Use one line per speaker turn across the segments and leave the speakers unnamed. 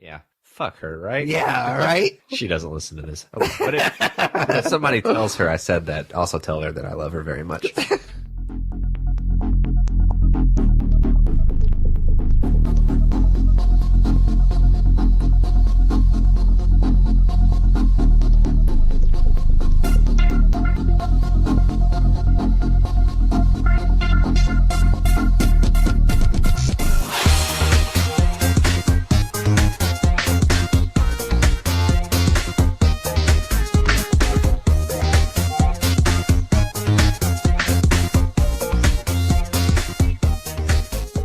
Yeah. Fuck her, right?
Yeah, right?
She doesn't listen to this. But if somebody tells her I said that, also tell her that I love her very much.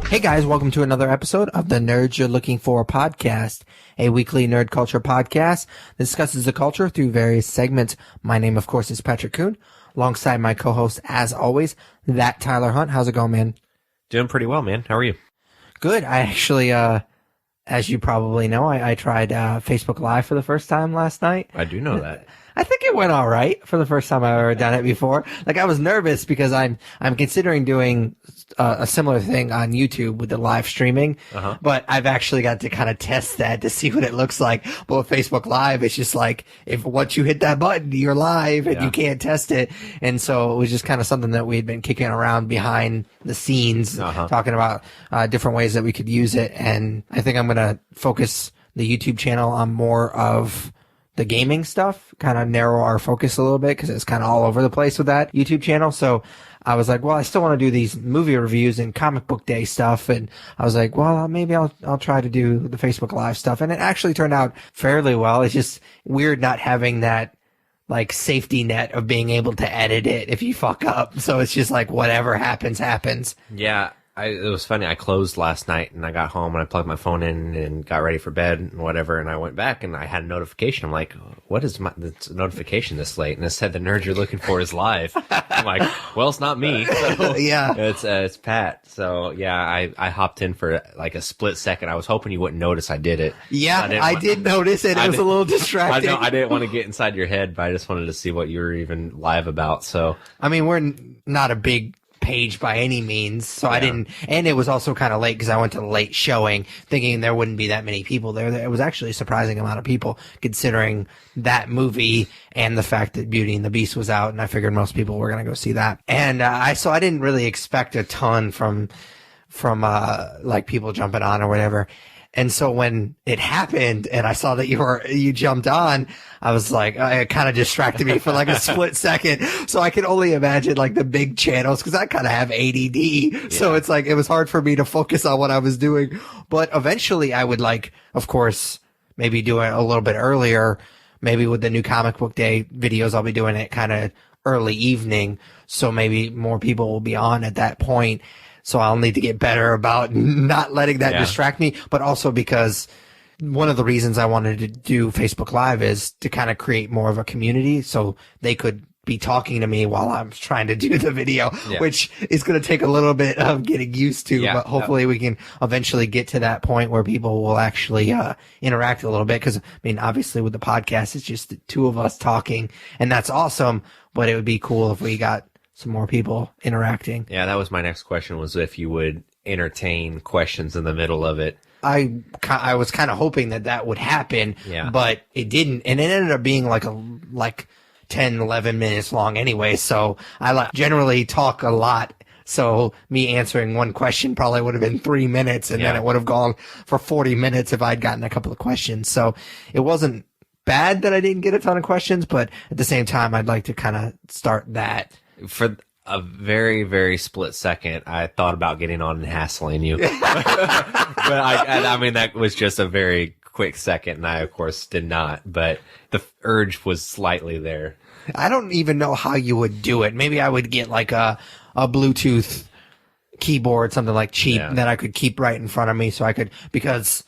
Hey guys, welcome to another episode of the Nerds You're Looking For podcast, a weekly nerd culture podcast that discusses the culture through various segments. My name, of course, is Patrick Kuhn, alongside my co-host, as always, that Tyler Hunt. How's it going, man?
Doing pretty well, man. How are you?
Good. I actually, as you probably know, I tried Facebook Live for the first time last night.
I do know that.
I think it went all right for the first time I've ever done it before. Like, I was nervous because I'm considering doing a similar thing on YouTube with the live streaming, but I've actually got to kind of test that to see what it looks like. But with Facebook Live, it's just like, if once you hit that button, you're live and you can't test it. And so it was just kind of something that we had been kicking around behind the scenes, talking about different ways that we could use it. And I think I'm going to focus the YouTube channel on more of the gaming stuff, kind of narrow our focus a little bit because it's kind of all over the place with that YouTube channel. So I was like, well, I still want to do these movie reviews and comic book day stuff. And I was like, well, maybe I'll try to do the Facebook Live stuff. And it actually turned out fairly well. It's just weird not having that like safety net of being able to edit it if you fuck up. So it's just like whatever happens, happens.
Yeah. It was funny. I closed last night and I got home and I plugged my phone in and got ready for bed and whatever. And I went back and I had a notification. I'm like, what is this notification this late? And it said the nerd you're looking for is live. I'm like, well, it's not me. So
yeah.
It's Pat. So yeah, I hopped in for like a split second. I was hoping you wouldn't notice I did it.
Yeah, I did notice it. It was a little distracting.
I didn't want to get inside your head, but I just wanted to see what you were even live about. So,
I mean, we're not a big page by any means, so I didn't, and it was also kind of late because I went to the late showing thinking there wouldn't be that many people there. It was actually a surprising amount of people considering that movie and the fact that Beauty and the Beast was out, and I figured most people were going to go see that. And I didn't really expect a ton from like people jumping on or whatever. And so when it happened and I saw that you jumped on, I was like, it kind of distracted me for like a split second. So I can only imagine like the big channels because I kind of have ADD. Yeah. So it's like, it was hard for me to focus on what I was doing. But eventually I would like, of course, maybe do it a little bit earlier. Maybe with the new comic book day videos, I'll be doing it kind of early evening. So maybe more people will be on at that point. So I'll need to get better about not letting that distract me, but also because one of the reasons I wanted to do Facebook Live is to kind of create more of a community so they could be talking to me while I'm trying to do the video, which is going to take a little bit of getting used to, but hopefully we can eventually get to that point where people will actually interact a little bit. Because, I mean, obviously with the podcast, it's just the two of us talking, and that's awesome, but it would be cool if we got some more people interacting.
Yeah, that was my next question, was if you would entertain questions in the middle of it.
I was kind of hoping that would happen, but it didn't. And it ended up being like 10, 11 minutes long anyway. So I generally talk a lot. So me answering one question probably would have been 3 minutes, and then it would have gone for 40 minutes if I'd gotten a couple of questions. So it wasn't bad that I didn't get a ton of questions, but at the same time, I'd like to kind of start that.
For a very, very split second, I thought about getting on and hassling you. But I mean, that was just a very quick second, and I, of course, did not. But the urge was slightly there.
I don't even know how you would do it. Maybe I would get like a Bluetooth keyboard, something like cheap, that I could keep right in front of me so I could, because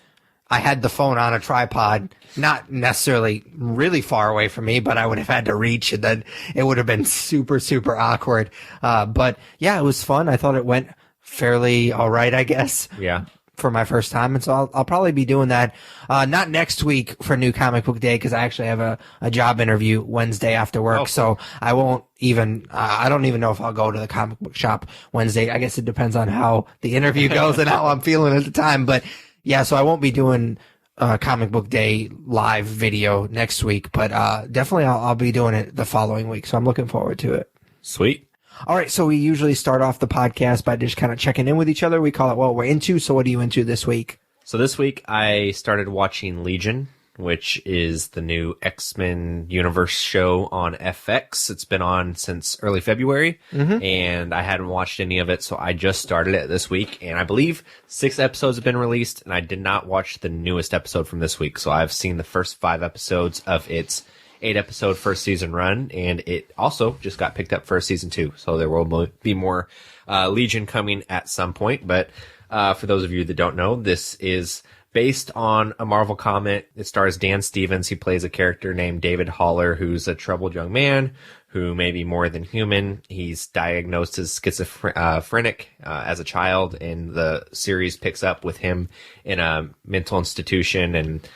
I had the phone on a tripod, not necessarily really far away from me, but I would have had to reach, and then it would have been super, super awkward. But yeah, it was fun. I thought it went fairly all right, I guess.
Yeah.
For my first time. And so I'll probably be doing that, not next week for New Comic Book Day, because I actually have a job interview Wednesday after work.
Oh.
So I won't even, I don't even know if I'll go to the comic book shop Wednesday. I guess it depends on how the interview goes and how I'm feeling at the time. But yeah, so I won't be doing Comic Book Day live video next week, but definitely I'll be doing it the following week, so I'm looking forward to it.
Sweet.
All right, so we usually start off the podcast by just kind of checking in with each other. We call it what we're into. So what are you into this week?
So this week I started watching Legion, which is the new X-Men universe show on FX. It's been on since early February, and I hadn't watched any of it, so I just started it this week, and I believe 6 episodes have been released, and I did not watch the newest episode from this week, so I've seen the first 5 episodes of its 8-episode first season run, and it also just got picked up for a season 2, so there will be more Legion coming at some point. But for those of you that don't know, this is based on a Marvel comic. It stars Dan Stevens. He plays a character named David Haller, who's a troubled young man who may be more than human. He's diagnosed as schizophrenic as a child, and the series picks up with him in a mental institution, and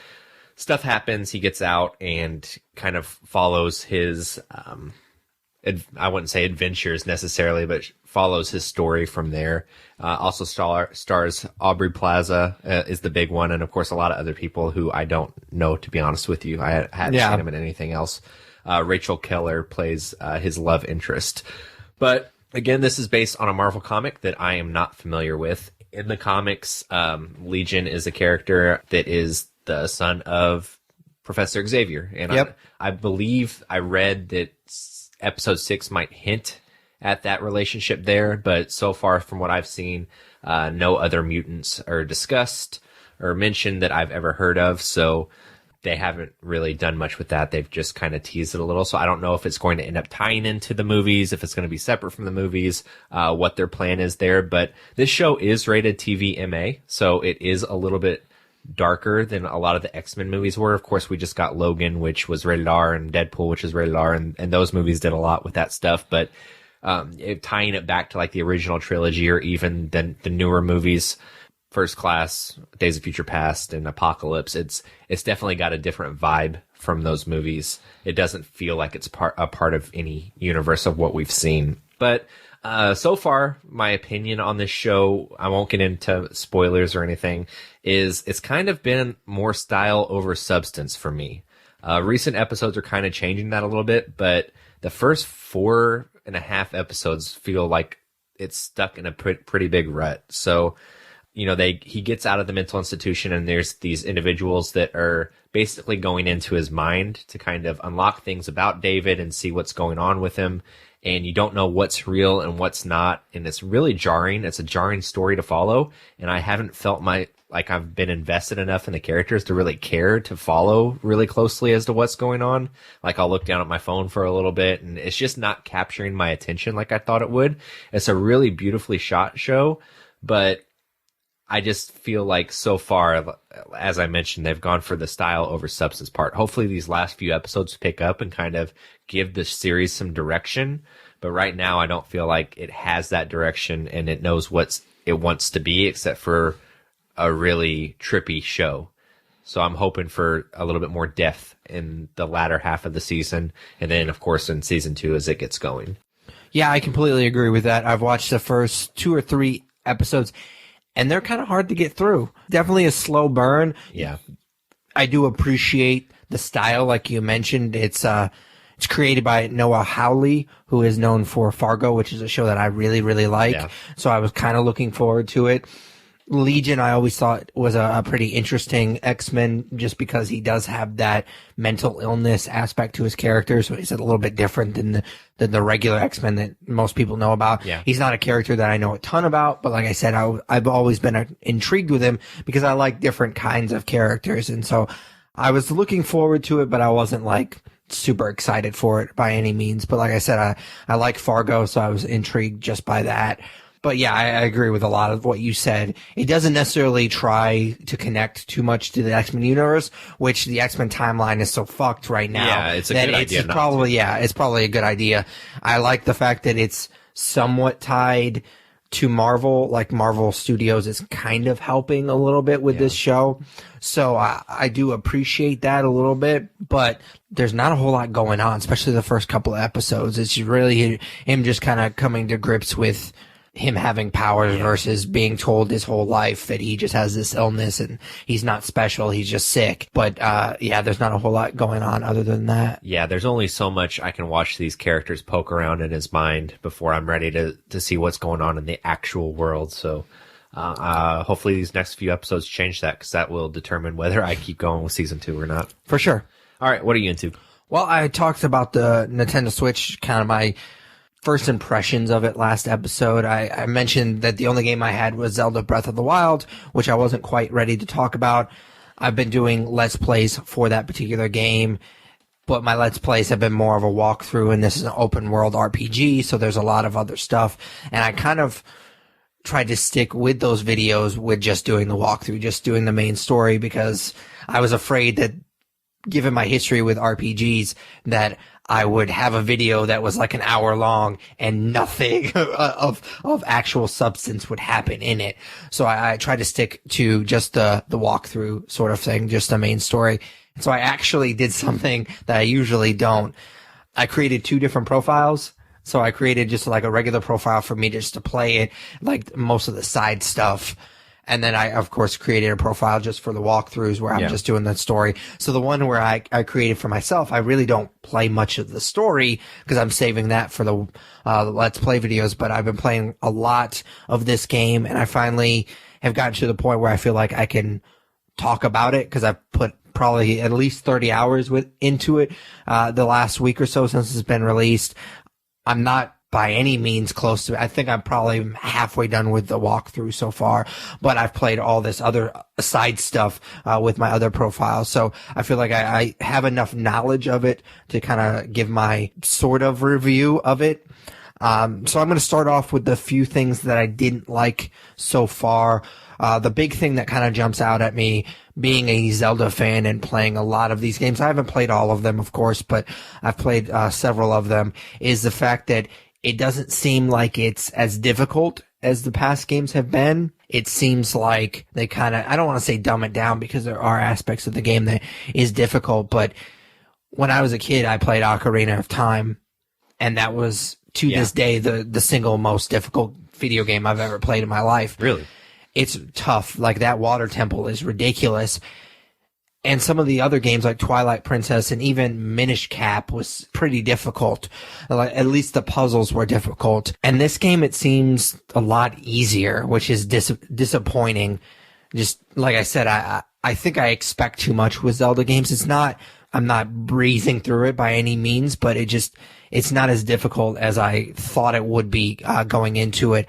stuff happens. He gets out and kind of follows his, I wouldn't say adventures necessarily, but follows his story from there. Also stars Aubrey Plaza is the big one, and of course a lot of other people who I don't know, to be honest with you. I hadn't seen him in anything else. Rachel Keller plays his love interest. But again, this is based on a Marvel comic that I am not familiar with. In the comics, Legion is a character that is the son of Professor Xavier. And I believe I read that episode 6 might hint at that relationship there, but so far from what I've seen, no other mutants are discussed or mentioned that I've ever heard of, so they haven't really done much with that. They've just kind of teased it a little, so I don't know if it's going to end up tying into the movies, if it's going to be separate from the movies, what their plan is there. But this show is rated TV MA, so it is a little bit darker than a lot of the X-Men movies were. Of course, we just got Logan, which was rated R, and Deadpool, which is rated R, and those movies did a lot with that stuff. But tying it back to like the original trilogy or even the newer movies, First Class, Days of Future Past, and Apocalypse, it's definitely got a different vibe from those movies. It doesn't feel like it's a part of any universe of what we've seen. But so far, my opinion on this show, I won't get into spoilers or anything, is it's kind of been more style over substance for me. Recent episodes are kind of changing that a little bit, but the first 4.5 episodes feel like it's stuck in a pretty big rut. So, you know, he gets out of the mental institution, and there's these individuals that are basically going into his mind to kind of unlock things about David and see what's going on with him. And you don't know what's real and what's not. And it's really jarring. It's a jarring story to follow. And I haven't felt like I've been invested enough in the characters to really care to follow really closely as to what's going on. Like, I'll look down at my phone for a little bit, and it's just not capturing my attention like I thought it would. It's a really beautifully shot show, but I just feel like so far, as I mentioned, they've gone for the style over substance part. Hopefully these last few episodes pick up and kind of give the series some direction. But right now, I don't feel like it has that direction, and it knows what it wants to be, except for a really trippy show. So I'm hoping for a little bit more depth in the latter half of the season, and then, of course, in season 2 as it gets going.
Yeah, I completely agree with that. I've watched the first 2 or 3 episodes, and they're kind of hard to get through. Definitely a slow burn.
Yeah.
I do appreciate the style, like you mentioned. It's created by Noah Hawley, who is known for Fargo, which is a show that I really, really like. Yeah. So I was kind of looking forward to it. Legion, I always thought was a pretty interesting X-Men, just because he does have that mental illness aspect to his character. So he's a little bit different than the regular X-Men that most people know about. Yeah. He's not a character that I know a ton about, but like I said, I've always been intrigued with him because I like different kinds of characters. And so I was looking forward to it, but I wasn't like super excited for it by any means. But like I said, I like Fargo, so I was intrigued just by that. But yeah, I agree with a lot of what you said. It doesn't necessarily try to connect too much to the X-Men universe, which the X-Men timeline is so fucked right now.
Yeah, it's a good idea.
It's probably a good idea. I like the fact that it's somewhat tied to Marvel, like Marvel Studios is kind of helping a little bit with this show. So I do appreciate that a little bit, but there's not a whole lot going on, especially the first couple of episodes. It's really him just kind of coming to grips with him having powers versus being told his whole life that he just has this illness and he's not special, he's just sick. But there's not a whole lot going on other than that.
Yeah, there's only so much I can watch these characters poke around in his mind before I'm ready to see what's going on in the actual world. So hopefully these next few episodes change that, because that will determine whether I keep going with season 2 or not.
For sure.
All right, what are you into?
Well, I talked about the Nintendo Switch, kind of my first impressions of it last episode. I mentioned that the only game I had was Zelda Breath of the Wild, which I wasn't quite ready to talk about. I've been doing Let's Plays for that particular game, but my Let's Plays have been more of a walkthrough, and this is an open world RPG, so there's a lot of other stuff. And I kind of tried to stick with those videos with just doing the walkthrough, just doing the main story, because I was afraid that, given my history with RPGs, that I would have a video that was like an hour long and nothing of actual substance would happen in it. So I tried to stick to just the walkthrough sort of thing, just the main story. And so I actually did something that I usually don't. I created 2 different profiles. So I created just like a regular profile for me just to play it, like most of the side stuff. And then I, of course, created a profile just for the walkthroughs where I'm just doing the story. So the one where I created for myself, I really don't play much of the story because I'm saving that for the Let's Play videos. But I've been playing a lot of this game, and I finally have gotten to the point where I feel like I can talk about it, because I've put probably at least 30 hours into it the last week or so since it's been released. I'm not by any means close to it. I think I'm probably halfway done with the walkthrough so far, but I've played all this other side stuff with my other profiles. So I feel like I have enough knowledge of it to kind of give my sort of review of it. So I'm going to start off with the few things that I didn't like so far. The big thing that kind of jumps out at me, being a Zelda fan and playing a lot of these games, I haven't played all of them, of course, but I've played several of them, is the fact that it doesn't seem like it's as difficult as the past games have been. It seems like they kind of, I don't want to say dumb it down, because there are aspects of the game that is difficult, but when I was a kid, I played Ocarina of Time, and that was, to this day, the single most difficult video game I've ever played in my life.
Really?
It's tough. Like, that water temple is ridiculous. And some of the other games like Twilight Princess and even Minish Cap was pretty difficult. Like, at least the puzzles were difficult. And this game, it seems a lot easier, which is disappointing. Just like I said, I think I expect too much with Zelda games. I'm not breezing through it by any means, but it's not as difficult as I thought it would be going into it.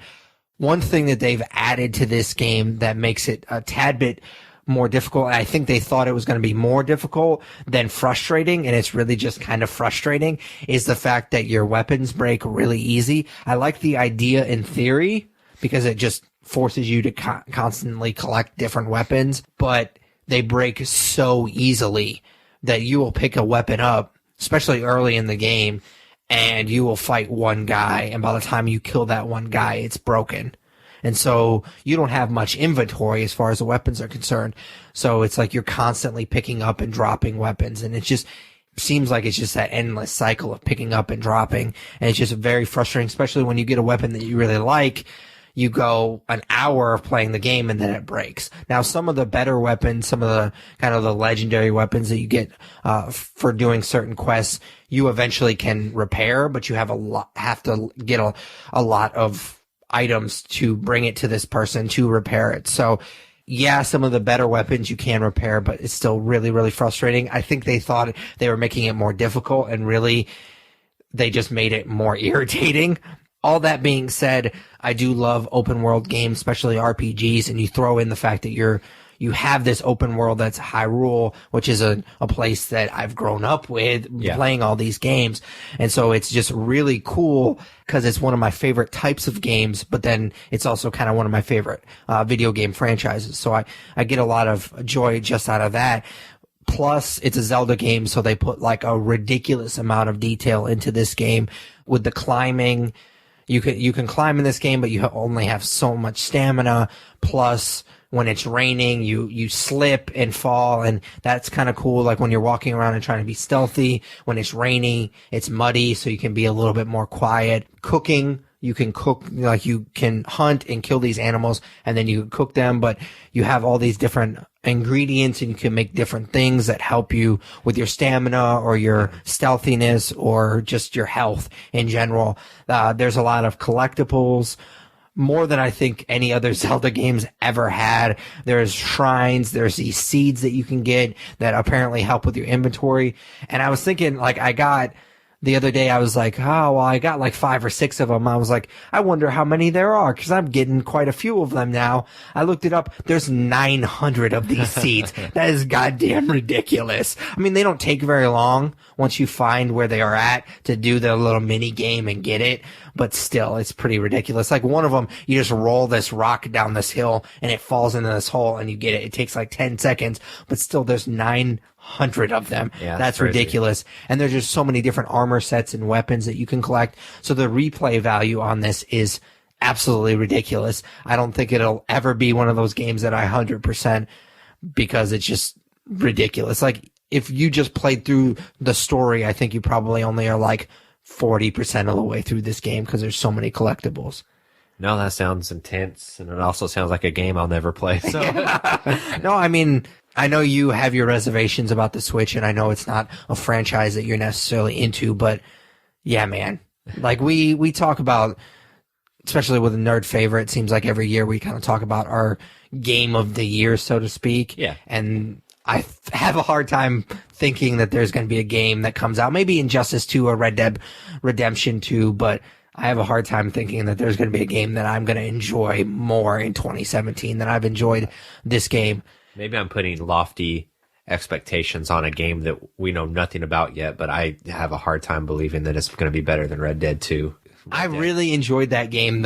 One thing that they've added to this game that makes it a tad bit more difficult, and I think they thought it was going to be more difficult than frustrating, and it's really just kind of frustrating, is the fact that your weapons break really easy. I like the idea in theory, because it just forces you to constantly collect different weapons, but they break so easily that you will pick a weapon up, especially early in the game, and you will fight one guy, and by the time you kill that one guy, it's broken. And so you don't have much inventory as far as the weapons are concerned. So it's like you're constantly picking up and dropping weapons, and it just seems like it's just that endless cycle of picking up and dropping. And it's just very frustrating, especially when you get a weapon that you really like. You go an hour of playing the game and then it breaks. Now, some of the better weapons, some of the kind of the legendary weapons that you get for doing certain quests, you eventually can repair, but you have to get a lot of items to bring it to this person to repair it. So yeah, some of the better weapons you can repair, but it's still really, really frustrating. I think they thought they were making it more difficult, and really they just made it more irritating. All that being said, I do love open world games, especially RPGs, and you throw in the fact that you have this open world that's Hyrule, which is a place that I've grown up with playing all these games. And so it's just really cool because it's one of my favorite types of games, but then it's also kind of one of my favorite video game franchises. So I get a lot of joy just out of that. Plus, it's a Zelda game, so they put like a ridiculous amount of detail into this game with the climbing. You can climb in this game, but you only have so much stamina. Plus, when it's raining, you slip and fall, and that's kind of cool. Like when you're walking around and trying to be stealthy, when it's raining, it's muddy, so you can be a little bit more quiet. Cooking, You can cook, like you can hunt and kill these animals and then you cook them, but you have all these different ingredients and you can make different things that help you with your stamina or your stealthiness or just your health in general. There's a lot of collectibles, more than I think any other Zelda games ever had. There's shrines, there's these seeds that you can get that apparently help with your inventory. And I was thinking, like, the other day I was like, oh, well, I got like 5 or 6 of them. I was like, I wonder how many there are because I'm getting quite a few of them now. I looked it up. There's 900 of these seeds. That is goddamn ridiculous. I mean, they don't take very long once you find where they are at to do the little mini game and get it. But still, it's pretty ridiculous. Like one of them, you just roll this rock down this hill and it falls into this hole and you get it. It takes like 10 seconds, but still there's 900 of them.
Yeah,
that's ridiculous. And there's just so many different armor sets and weapons that you can collect. So the replay value on this is absolutely ridiculous. I don't think it'll ever be one of those games that I 100% because it's just ridiculous. Like if you just played through the story, I think you probably only are like 40% of the way through this game because there's so many collectibles.
No, that sounds intense, and it also sounds like a game I'll never play. So,
no, I mean, I know you have your reservations about the Switch, and I know it's not a franchise that you're necessarily into, but yeah, man, like we talk about, especially with a nerd favorite, it seems like every year we kind of talk about our game of the year, so to speak.
Yeah.
And I have a hard time thinking that there's going to be a game that comes out, maybe Injustice 2 or Red Dead Redemption 2, but I have a hard time thinking that there's going to be a game that I'm going to enjoy more in 2017 than I've enjoyed this game.
Maybe I'm putting lofty expectations on a game that we know nothing about yet, but I have a hard time believing that it's going to be better than Red Dead 2.
I really enjoyed that game.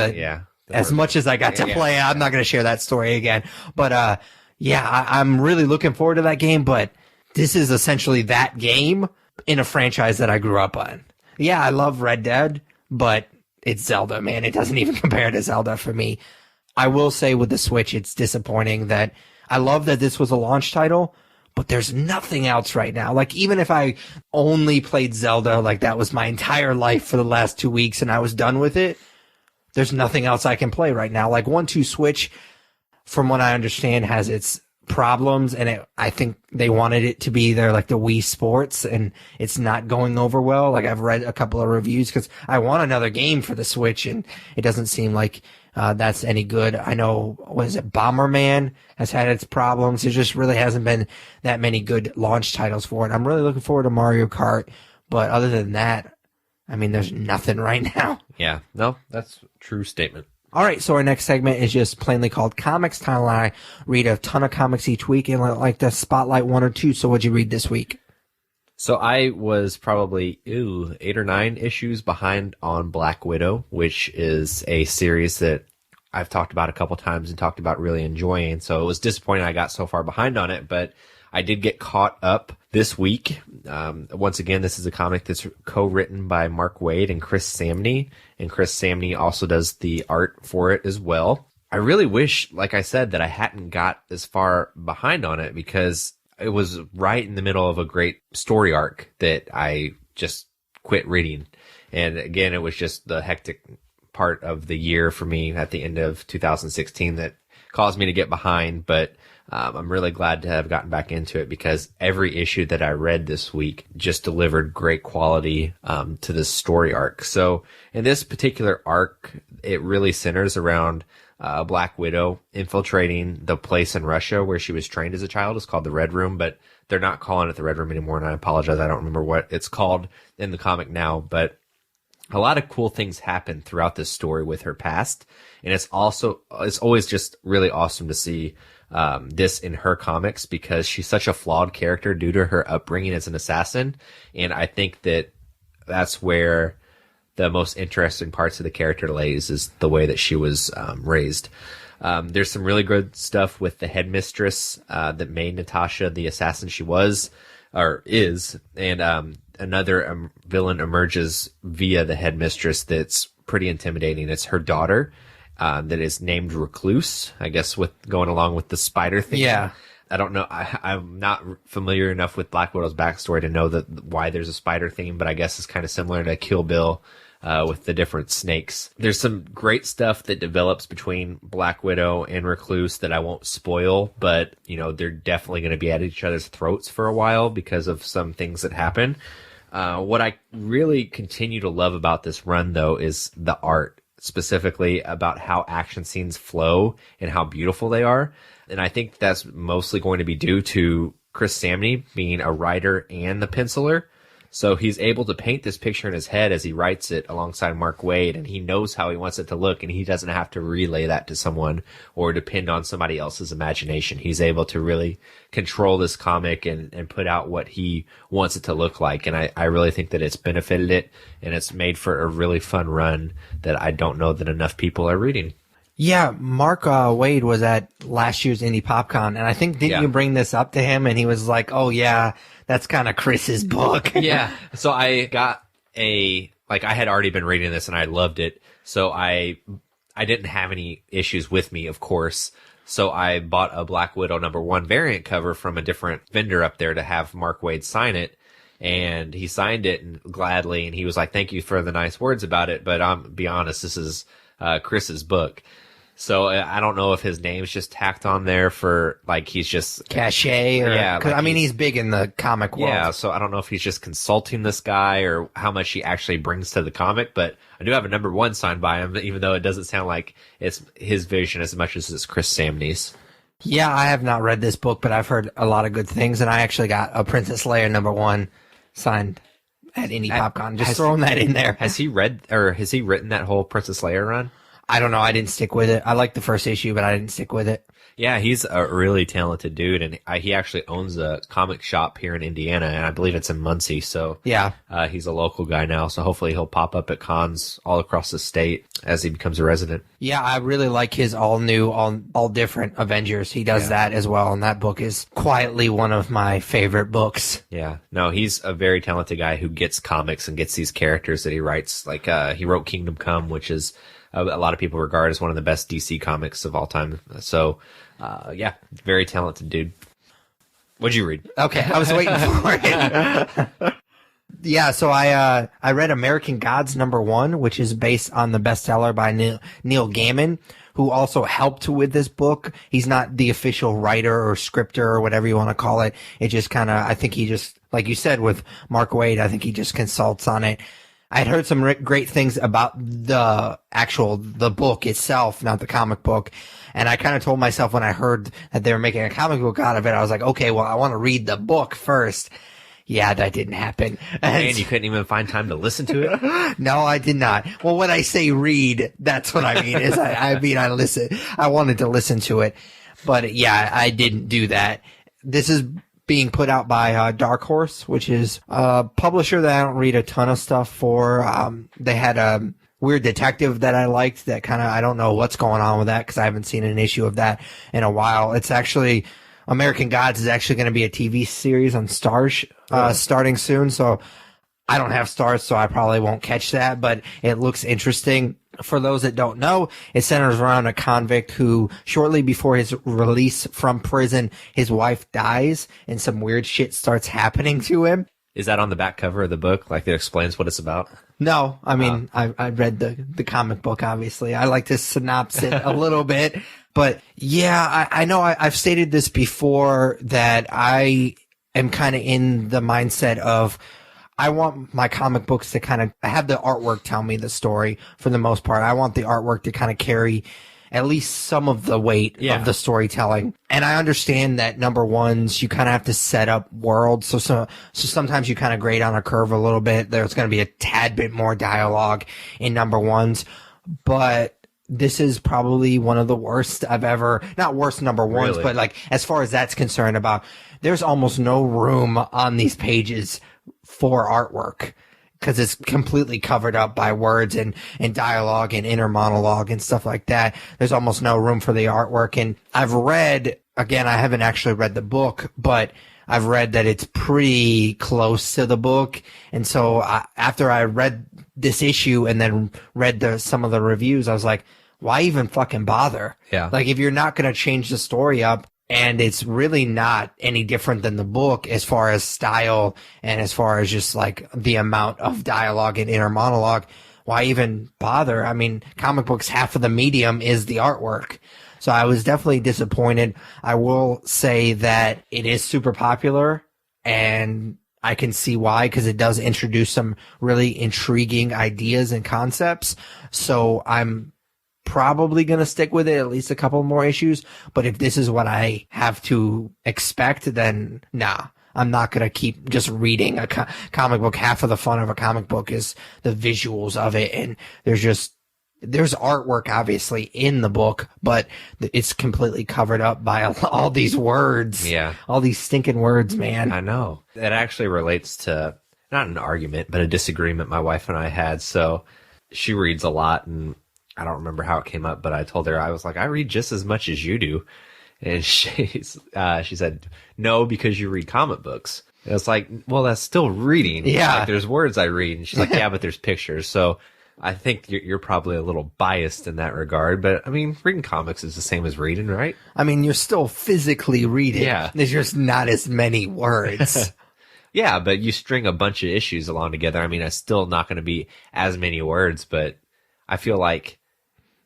As much as I got to play, I'm not going to share that story again. But yeah, I'm really looking forward to that game. But this is essentially that game in a franchise that I grew up on. Yeah, I love Red Dead, but it's Zelda, man. It doesn't even compare to Zelda for me. I will say with the Switch, it's disappointing that I love that this was a launch title, but there's nothing else right now. Like, even if I only played Zelda, like that was my entire life for the last 2 weeks and I was done with it, there's nothing else I can play right now. Like, 1-2 Switch, from what I understand, has its problems, and I think they wanted it to be their, like, the Wii Sports, and it's not going over well. Like, I've read a couple of reviews because I want another game for the Switch, and it doesn't seem like that's any good. I know, what is it, Bomberman has had its problems. There just really hasn't been that many good launch titles for it. I'm really looking forward to Mario Kart, but other than that, I mean, there's nothing right now.
Yeah, no, that's a true statement.
All right, so our next segment is just plainly called Comics. Tyler and I read a ton of comics each week and like to spotlight one or two. So what'd you read this week?
So I was probably 8 or 9 issues behind on Black Widow, which is a series that I've talked about a couple times and talked about really enjoying. So it was disappointing I got so far behind on it, but I did get caught up this week. Once again, this is a comic that's co-written by Mark Waid and Chris Samney, and Chris Samney also does the art for it as well. I really wish, like I said, that I hadn't got as far behind on it because it was right in the middle of a great story arc that I just quit reading. And again, it was just the hectic part of the year for me at the end of 2016 that caused me to get behind, but I'm really glad to have gotten back into it because every issue that I read this week just delivered great quality to this story arc. So in this particular arc, it really centers around Black Widow infiltrating the place in Russia where she was trained as a child. It's called the Red Room, but they're not calling it the Red Room anymore, and I apologize. I don't remember what it's called in the comic now, but a lot of cool things happen throughout this story with her past, and it's always just really awesome to see this in her comics because she's such a flawed character due to her upbringing as an assassin, and I think that that's where the most interesting parts of the character lays is the way that she was raised. There's some really good stuff with the headmistress that made Natasha the assassin she was or is, and another villain emerges via the headmistress that's pretty intimidating. It's her daughter that is named Recluse, I guess, with going along with the spider thing.
Yeah.
I don't know. I'm not familiar enough with Black Widow's backstory to know why there's a spider theme, but I guess it's kind of similar to Kill Bill with the different snakes. There's some great stuff that develops between Black Widow and Recluse that I won't spoil, but, you know, they're definitely going to be at each other's throats for a while because of some things that happen. What I really continue to love about this run, though, is the art, specifically about how action scenes flow and how beautiful they are. And I think that's mostly going to be due to Chris Samney being a writer and the penciler. So he's able to paint this picture in his head as he writes it alongside Mark Waid, and he knows how he wants it to look, and he doesn't have to relay that to someone or depend on somebody else's imagination. He's able to really control this comic and put out what he wants it to look like. And I really think that it's benefited it, and it's made for a really fun run that I don't know that enough people are reading.
Yeah, Mark Waid was at last year's Indie PopCon, and I think, didn't you bring this up to him? And he was like, oh, yeah, that's kind of Chris's book.
Yeah. So I got I had already been reading this, and I loved it. So I didn't have any issues with me, of course. So I bought a Black Widow #1 variant cover from a different vendor up there to have Mark Waid sign it. And he signed it and gladly, and he was like, thank you for the nice words about it, but I'm be honest, this is Chris's book. So I don't know if his name's just tacked on there for, like, he's just
cachet, or
like,
I mean, he's big in the comic world.
Yeah, so I don't know if he's just consulting this guy or how much he actually brings to the comic, but I do have a #1 signed by him, even though it doesn't sound like it's his vision as much as it's Chris Samney's.
Yeah, I have not read this book, but I've heard a lot of good things, and I actually got a Princess Leia #1 signed at Indie PopCon. Just throwing that in there.
Has he written that whole Princess Leia run?
I don't know. I didn't stick with it. I liked the first issue, but I didn't stick with it.
Yeah, he's a really talented dude, and he actually owns a comic shop here in Indiana, and I believe it's in Muncie. So
yeah,
he's a local guy now. So hopefully he'll pop up at cons all across the state as he becomes a resident.
Yeah, I really like his all new, all different Avengers. He does that as well, and that book is quietly one of my favorite books.
Yeah, no, he's a very talented guy who gets comics and gets these characters that he writes. Like he wrote Kingdom Come, which is a lot of people regard as one of the best DC comics of all time. So, yeah, very talented dude. What'd you read?
Okay, I was waiting for it. Yeah, so I read American Gods #1, which is based on the bestseller by Neil Gaiman, who also helped with this book. He's not the official writer or scripter or whatever you want to call it. It just kind of, I think he just, like you said with Mark Waid, I think he just consults on it. I'd heard some great things about the book itself, not the comic book. And I kind of told myself when I heard that they were making a comic book out of it, I was like, okay, well, I want to read the book first. Yeah, that didn't happen.
And you couldn't even find time to listen to it?
No, I did not. Well, when I say read, that's what I mean. Is I listen. I wanted to listen to it. But yeah, I didn't do that. This is being put out by Dark Horse, which is a publisher that I don't read a ton of stuff for. They had a Weird Detective that I liked that kind of, I don't know what's going on with that because I haven't seen an issue of that in a while. It's actually, American Gods is actually going to be a TV series on Starz starting soon. So I don't have Starz, so I probably won't catch that, but it looks interesting. For those that don't know, it centers around a convict who, shortly before his release from prison, his wife dies and some weird shit starts happening to him.
Is that on the back cover of the book? Like, it explains what it's about?
No, I mean, I read the comic book, obviously. I like to synopsis it a little bit. But yeah, I know I've stated this before that I am kind of in the mindset of, I want my comic books to kind of have the artwork tell me the story for the most part. I want the artwork to kind of carry at least some of the weight of the storytelling. And I understand that #1s, you kind of have to set up worlds. So sometimes you kind of grade on a curve a little bit. There's going to be a tad bit more dialogue in #1s, but this is probably one of the worst I've ever, not worst #1s,
Really?
but like, as far as that's concerned about, there's almost no room on these pages for artwork because it's completely covered up by words and dialogue and inner monologue and stuff like that. There's almost no room for the artwork. And I've read, again, I haven't actually read the book, but I've read that it's pretty close to the book. And so after I read this issue and then read some of the reviews, I was like, why even fucking bother?
Yeah.
Like, if you're not going to change the story up, and it's really not any different than the book as far as style and as far as just like the amount of dialogue and inner monologue, why even bother? I mean, comic books, half of the medium is the artwork. So I was definitely disappointed. I will say that it is super popular, and I can see why, because it does introduce some really intriguing ideas and concepts. So I'm probably going to stick with it at least a couple more issues. But if this is what I have to expect, then nah. I'm not going to keep just reading a comic book. Half of the fun of a comic book is the visuals of it. And there's artwork obviously in the book, but it's completely covered up by all these words.
Yeah.
All these stinking words, man.
I know. It actually relates to not an argument, but a disagreement my wife and I had. So she reads a lot, and I don't remember how it came up, but I told her, I was like, I read just as much as you do. And she said, no, because you read comic books. And it's like, well, that's still reading.
Yeah.
Like, there's words I read. And she's like, yeah, but there's pictures. So I think you're probably a little biased in that regard. But, I mean, reading comics is the same as reading, right?
I mean, you're still physically reading.
Yeah.
There's just not as many words.
Yeah, but you string a bunch of issues along together. I mean, it's still not going to be as many words, but I feel like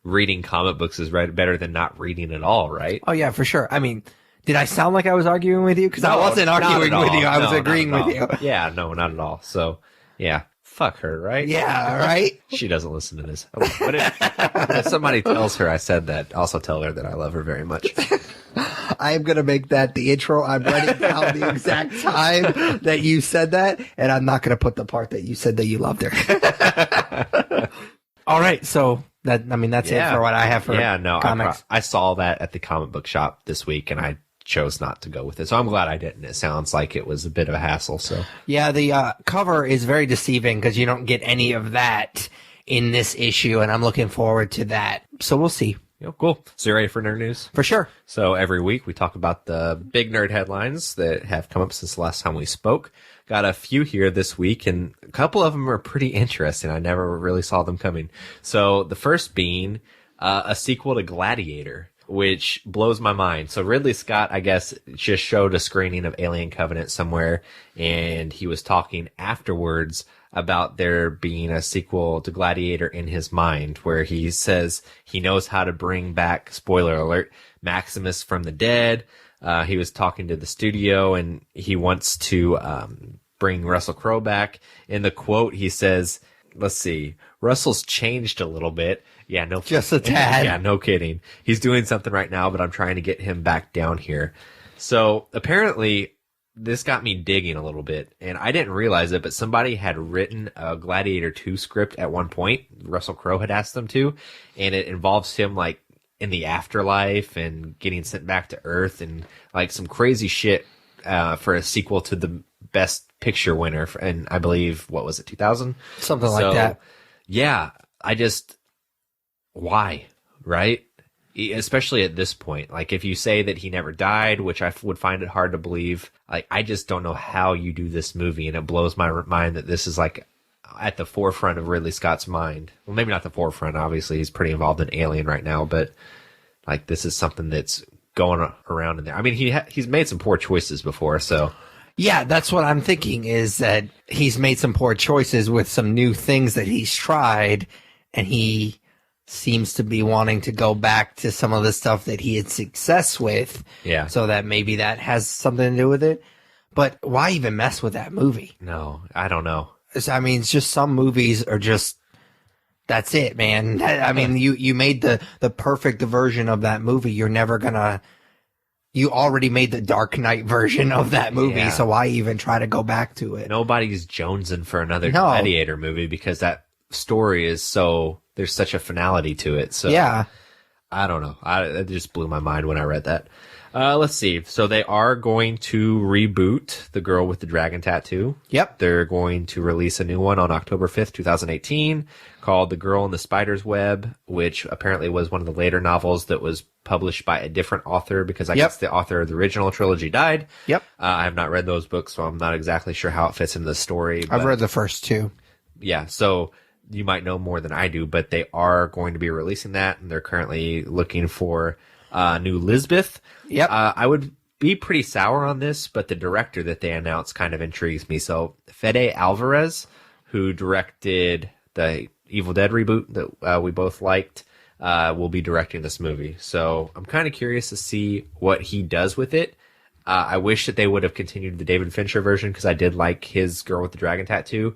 reading comic books is better than not reading at all, right?
Oh, yeah, for sure. I mean, did I sound like I was arguing with you? Because I wasn't arguing with you. I was agreeing with you.
Yeah, no, not at all. So, yeah, fuck her, right?
Yeah, right?
She doesn't listen to this. But if somebody tells her I said that, also tell her that I love her very much.
I am going to make that the intro. I'm writing down the exact time that you said that, and I'm not going to put the part that you said that you loved her. All right, so that's it for what I have for comics.
I saw that at the comic book shop this week, and I chose not to go with it. So I'm glad I didn't. It sounds like it was a bit of a hassle. So
yeah, the cover is very deceiving because you don't get any of that in this issue, and I'm looking forward to that. So we'll see.
Cool. So you ready for nerd news?
For sure.
So every week we talk about the big nerd headlines that have come up since the last time we spoke. Got a few here this week, and a couple of them are pretty interesting. I never really saw them coming. So the first being a sequel to Gladiator, which blows my mind. So Ridley Scott, I guess, just showed a screening of Alien Covenant somewhere, and he was talking afterwards about there being a sequel to Gladiator in his mind, where he says he knows how to bring back, spoiler alert, Maximus from the dead. He was talking to the studio, and he wants to bring Russell Crowe back. In the quote, he says, let's see, Russell's changed a little bit. Yeah, no,
just a tad.
Yeah, no kidding. He's doing something right now, but I'm trying to get him back down here. So apparently, this got me digging a little bit, and I didn't realize it, but somebody had written a Gladiator 2 script at one point. Russell Crowe had asked them to, and it involves him like in the afterlife and getting sent back to Earth and like some crazy shit for a sequel to the Best Picture winner, and I believe, what was it, 2000?
Something like that.
Yeah, why, right? Especially at this point. Like, if you say that he never died, which I would find it hard to believe, like, I just don't know how you do this movie, and it blows my mind that this is, like, at the forefront of Ridley Scott's mind. Well, maybe not the forefront, obviously, he's pretty involved in Alien right now, but, like, this is something that's going around in there. I mean, he's made some poor choices before, so...
Yeah, that's what I'm thinking, is that he's made some poor choices with some new things that he's tried, and he seems to be wanting to go back to some of the stuff that he had success with.
Yeah.
So that maybe that has something to do with it. But why even mess with that movie?
No, I don't know.
I mean, it's just some movies are just, that's it, man. I mean, you made the perfect version of that movie. You're never gonna... You already made the Dark Knight version of that movie, so why even try to go back to it?
Nobody's jonesing for another Gladiator movie because that story is so... There's such a finality to it. So
yeah.
I don't know. It just blew my mind when I read that. Let's see. So they are going to reboot The Girl with the Dragon Tattoo.
Yep.
They're going to release a new one on October 5th, 2018, called The Girl in the Spider's Web, which apparently was one of the later novels that was published by a different author, because I guess the author of the original trilogy died.
Yep.
I have not read those books, so I'm not exactly sure how it fits into the story.
I've read the first two.
Yeah, so you might know more than I do, but they are going to be releasing that, and they're currently looking for new Lisbeth.
Yep.
I would be pretty sour on this, but the director that they announced kind of intrigues me. So Fede Alvarez, who directed the Evil Dead reboot that we both liked, will be directing this movie. So I'm kind of curious to see what he does with it. I wish that they would have continued the David Fincher version because I did like his Girl with the Dragon Tattoo,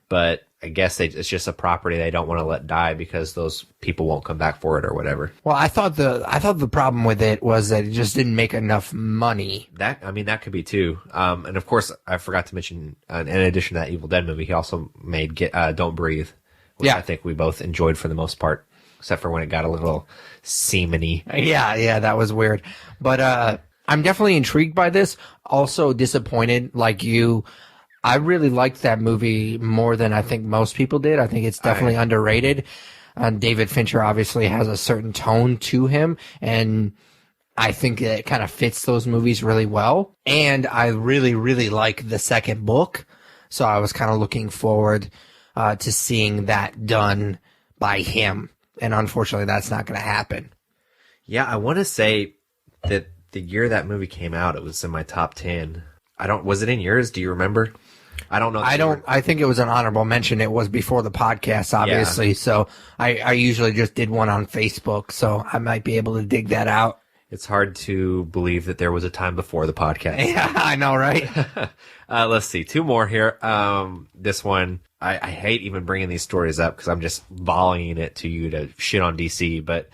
but I guess it's just a property they don't want to let die because those people won't come back for it or whatever.
Well, I thought the problem with it was that it just didn't make enough money.
That could be too. And of course, I forgot to mention, in addition to that Evil Dead movie, he also made Don't Breathe, which I think we both enjoyed for the most part, except for when it got a little semen-y.
Yeah, that was weird. But I'm definitely intrigued by this. Also disappointed, like you. I really liked that movie more than I think most people did. I think it's definitely underrated. David Fincher obviously has a certain tone to him, and I think it kind of fits those movies really well. And I really, really like the second book, so I was kind of looking forward to seeing that done by him. And unfortunately, that's not going to happen.
Yeah, I want to say that the year that movie came out, it was in my top 10. Was it in yours? Do you remember? I don't know.
I think it was an honorable mention. It was before the podcast, obviously. Yeah. So I usually just did one on Facebook, so I might be able to dig that out.
It's hard to believe that there was a time before the podcast.
Yeah, I know, right?
Let's see. 2 more here. This one, I hate even bringing these stories up because I'm just volleying it to you to shit on DC, but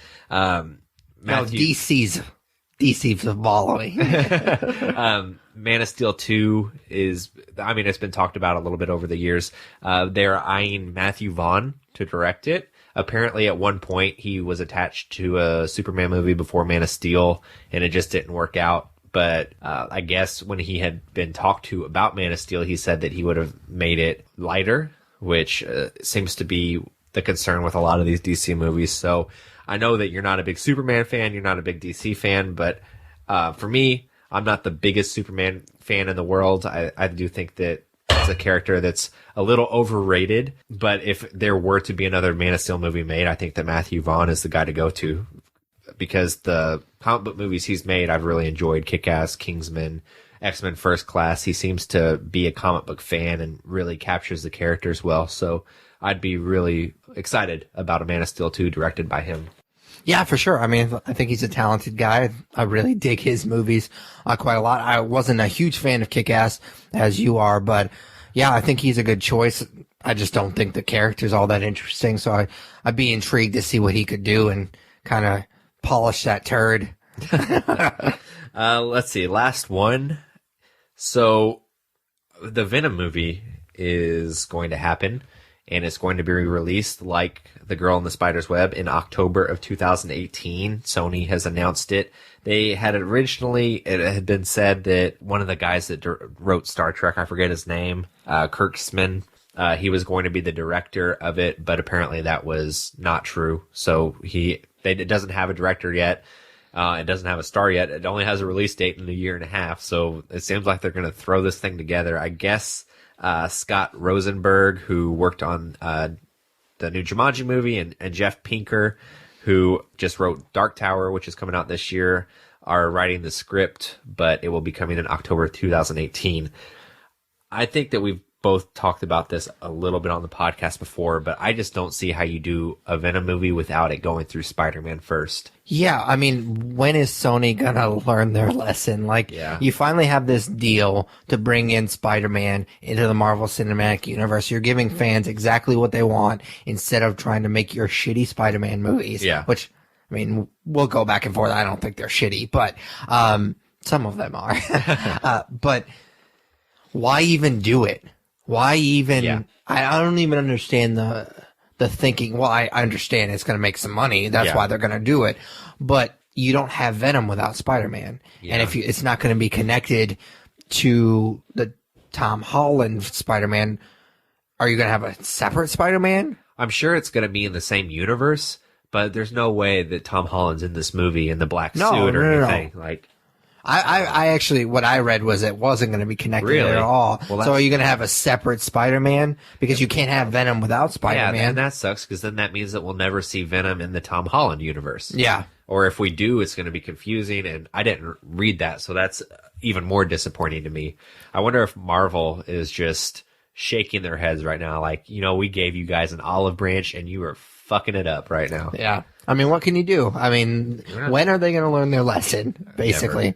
DC's following.
Man of Steel 2 it's been talked about a little bit over the years. They're eyeing Matthew Vaughn to direct it. Apparently at one point he was attached to a Superman movie before Man of Steel and it just didn't work out. But I guess when he had been talked to about Man of Steel, he said that he would have made it lighter, which seems to be the concern with a lot of these DC movies. So I know that you're not a big Superman fan, you're not a big DC fan, but for me, I'm not the biggest Superman fan in the world. I do think that it's a character that's a little overrated, but if there were to be another Man of Steel movie made, I think that Matthew Vaughn is the guy to go to because the comic book movies he's made, I've really enjoyed. Kick-Ass, Kingsman, X-Men First Class. He seems to be a comic book fan and really captures the characters well, so I'd be really excited about a Man of Steel 2 directed by him.
Yeah, for sure. I mean, I think he's a talented guy. I really dig his movies quite a lot. I wasn't a huge fan of Kick-Ass, as you are, but yeah, I think he's a good choice. I just don't think the character's all that interesting, so I'd be intrigued to see what he could do and kind of polish that turd.
Let's see. Last one. So the Venom movie is going to happen. And it's going to be released like The Girl in the Spider's Web in October of 2018. Sony has announced it. It had been said that one of the guys that wrote Star Trek, I forget his name, Kurtzman, he was going to be the director of it, but apparently that was not true. So it doesn't have a director yet. It doesn't have a star yet. It only has a release date in a year and a half. So it seems like they're going to throw this thing together. I guess Scott Rosenberg, who worked on the new Jumanji movie, and Jeff Pinker, who just wrote Dark Tower, which is coming out this year, are writing the script, but it will be coming in October 2018. I think that we've both talked about this a little bit on the podcast before, but I just don't see how you do a Venom movie without it going through Spider-Man first.
Yeah, I mean, when is Sony gonna learn their lesson? You finally have this deal to bring in Spider-Man into the Marvel Cinematic Universe. You're giving fans exactly what they want instead of trying to make your shitty Spider-Man movies.
Yeah.
Which, I mean, we'll go back and forth. I don't think they're shitty, but some of them are. But why even do it? Why even? Yeah. I don't even understand the thinking. Well, I understand it's going to make some money. That's why they're going to do it. But you don't have Venom without Spider-Man. Yeah. And if it's not going to be connected to the Tom Holland Spider-Man, are you going to have a separate Spider-Man?
I'm sure it's going to be in the same universe, but there's no way that Tom Holland's in this movie in the black suit or anything. No.
I actually, what I read was it wasn't going to be connected at all. Well, so are you going to have a separate Spider-Man? Because you can't have Venom without Spider-Man.
Yeah, and that sucks because then that means that we'll never see Venom in the Tom Holland universe.
Yeah.
Or if we do, it's going to be confusing, and I didn't read that, so that's even more disappointing to me. I wonder if Marvel is just shaking their heads right now. Like, we gave you guys an olive branch and you are fucking it up right now.
Yeah. I mean, what can you do? I mean, when are they going to learn their lesson, basically?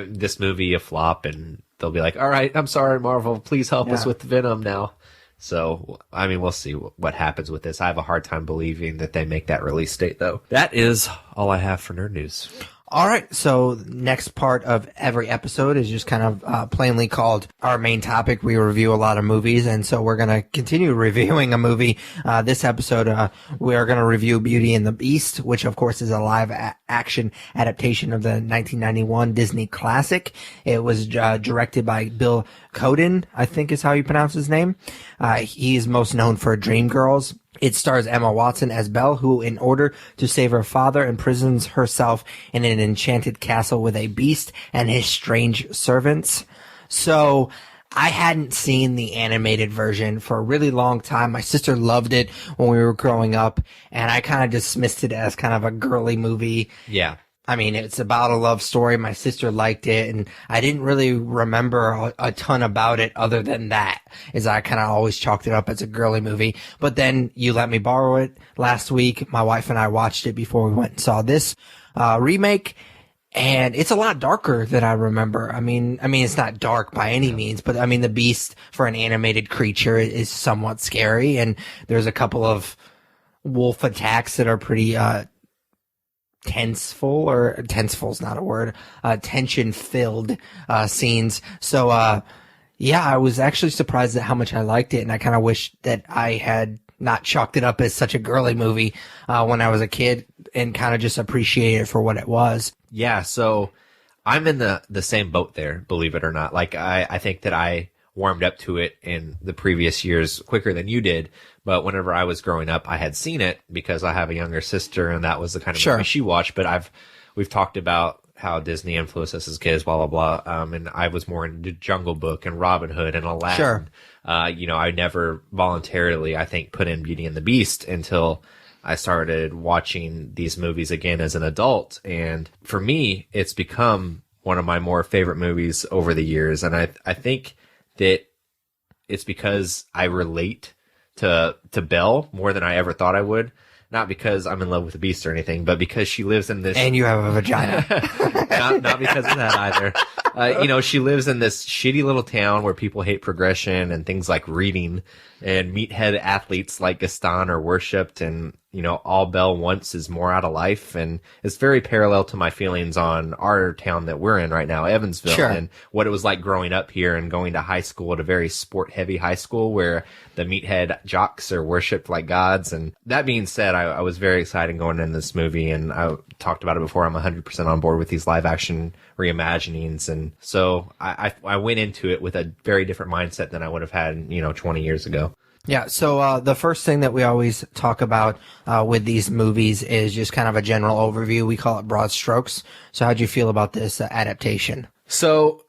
This movie a flop, and they'll be like, all right, I'm sorry, Marvel, please help us with Venom now. So, I mean, we'll see what happens with this. I have a hard time believing that they make that release date, though. That is all I have for nerd news.
All right, so next part of every episode is just kind of plainly called our main topic. We review a lot of movies, and so we're going to continue reviewing a movie. This episode, we are going to review Beauty and the Beast, which of course is a live action adaptation of the 1991 Disney classic. It was directed by Bill Coden, I think is how you pronounce his name. He is most known for Dreamgirls. It stars Emma Watson as Belle, who, in order to save her father, imprisons herself in an enchanted castle with a beast and his strange servants. So, I hadn't seen the animated version for a really long time. My sister loved it when we were growing up, and I kind of dismissed it as kind of a girly movie.
Yeah.
I mean, it's about a love story. My sister liked it, and I didn't really remember a ton about it other than that, as I kind of always chalked it up as a girly movie. But then you let me borrow it last week. My wife and I watched it before we went and saw this remake, and it's a lot darker than I remember. I mean, it's not dark by any means, but I mean, the beast for an animated creature is somewhat scary, and there's a couple of wolf attacks that are pretty tension-filled scenes. So, yeah, I was actually surprised at how much I liked it, and I kind of wish that I had not chalked it up as such a girly movie when I was a kid and kind of just appreciated it for what it was.
Yeah, so I'm in the same boat there, believe it or not. Like, I think that I warmed up to it in the previous years quicker than you did. But whenever I was growing up, I had seen it because I have a younger sister, and that was the kind of movie she watched. But we've talked about how Disney influenced us as kids, blah, blah, blah. And I was more into Jungle Book and Robin Hood and Aladdin.
Sure.
I never voluntarily, I think, put in Beauty and the Beast until I started watching these movies again as an adult. And for me, it's become one of my more favorite movies over the years. And I think that it's because I relate to Belle more than I ever thought I would. Not because I'm in love with the beast or anything, but because she lives in this...
And you have a vagina.
not because of that either. She lives in this shitty little town where people hate progression and things like reading, and meathead athletes like Gaston are worshipped, and, all Belle wants is more out of life. And it's very parallel to my feelings on our town that we're in right now, Evansville,
sure.
And what it was like growing up here and going to high school at a very sport-heavy high school where the meathead jocks are worshipped like gods. And that being said, I was very excited going into this movie, and I talked about it before. I'm 100% on board with these live-action reimaginings, and so I went into it with a very different mindset than I would have had, 20 years ago.
Yeah, so the first thing that we always talk about with these movies is just kind of a general overview. We call it broad strokes. So how'd you feel about this adaptation?
So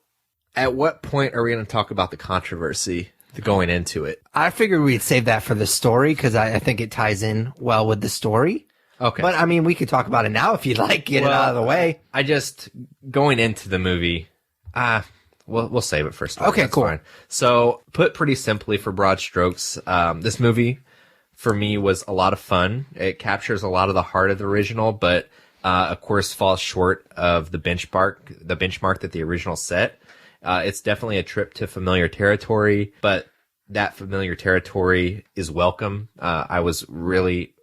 at what point are we going to talk about the controversy going into it?
I figured we'd save that for the story because I think it ties in well with the story.
Okay.
But, we could talk about it now if you'd like. Get it out of the way.
I just, going into the movie, we'll save it for story.
Okay,
That's
cool.
Fine. So, put pretty simply for broad strokes, this movie, for me, was a lot of fun. It captures a lot of the heart of the original, but, of course, falls short of the benchmark that the original set. It's definitely a trip to familiar territory, but that familiar territory is welcome. I really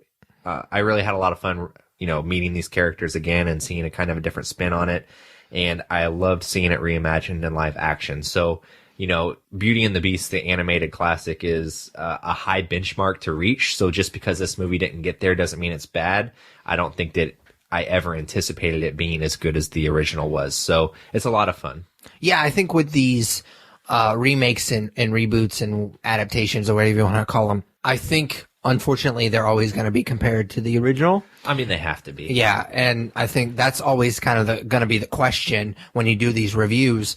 had a lot of fun, meeting these characters again and seeing a kind of a different spin on it. And I loved seeing it reimagined in live action. So, Beauty and the Beast, the animated classic, is a high benchmark to reach. So just because this movie didn't get there doesn't mean it's bad. I don't think that I ever anticipated it being as good as the original was. So it's a lot of fun. Yeah,
I think with these remakes and reboots and adaptations, or whatever you want to call them, I think, unfortunately, they're always going to be compared to the original.
They have to be.
Yeah, and I think that's always kind of going to be the question when you do these reviews.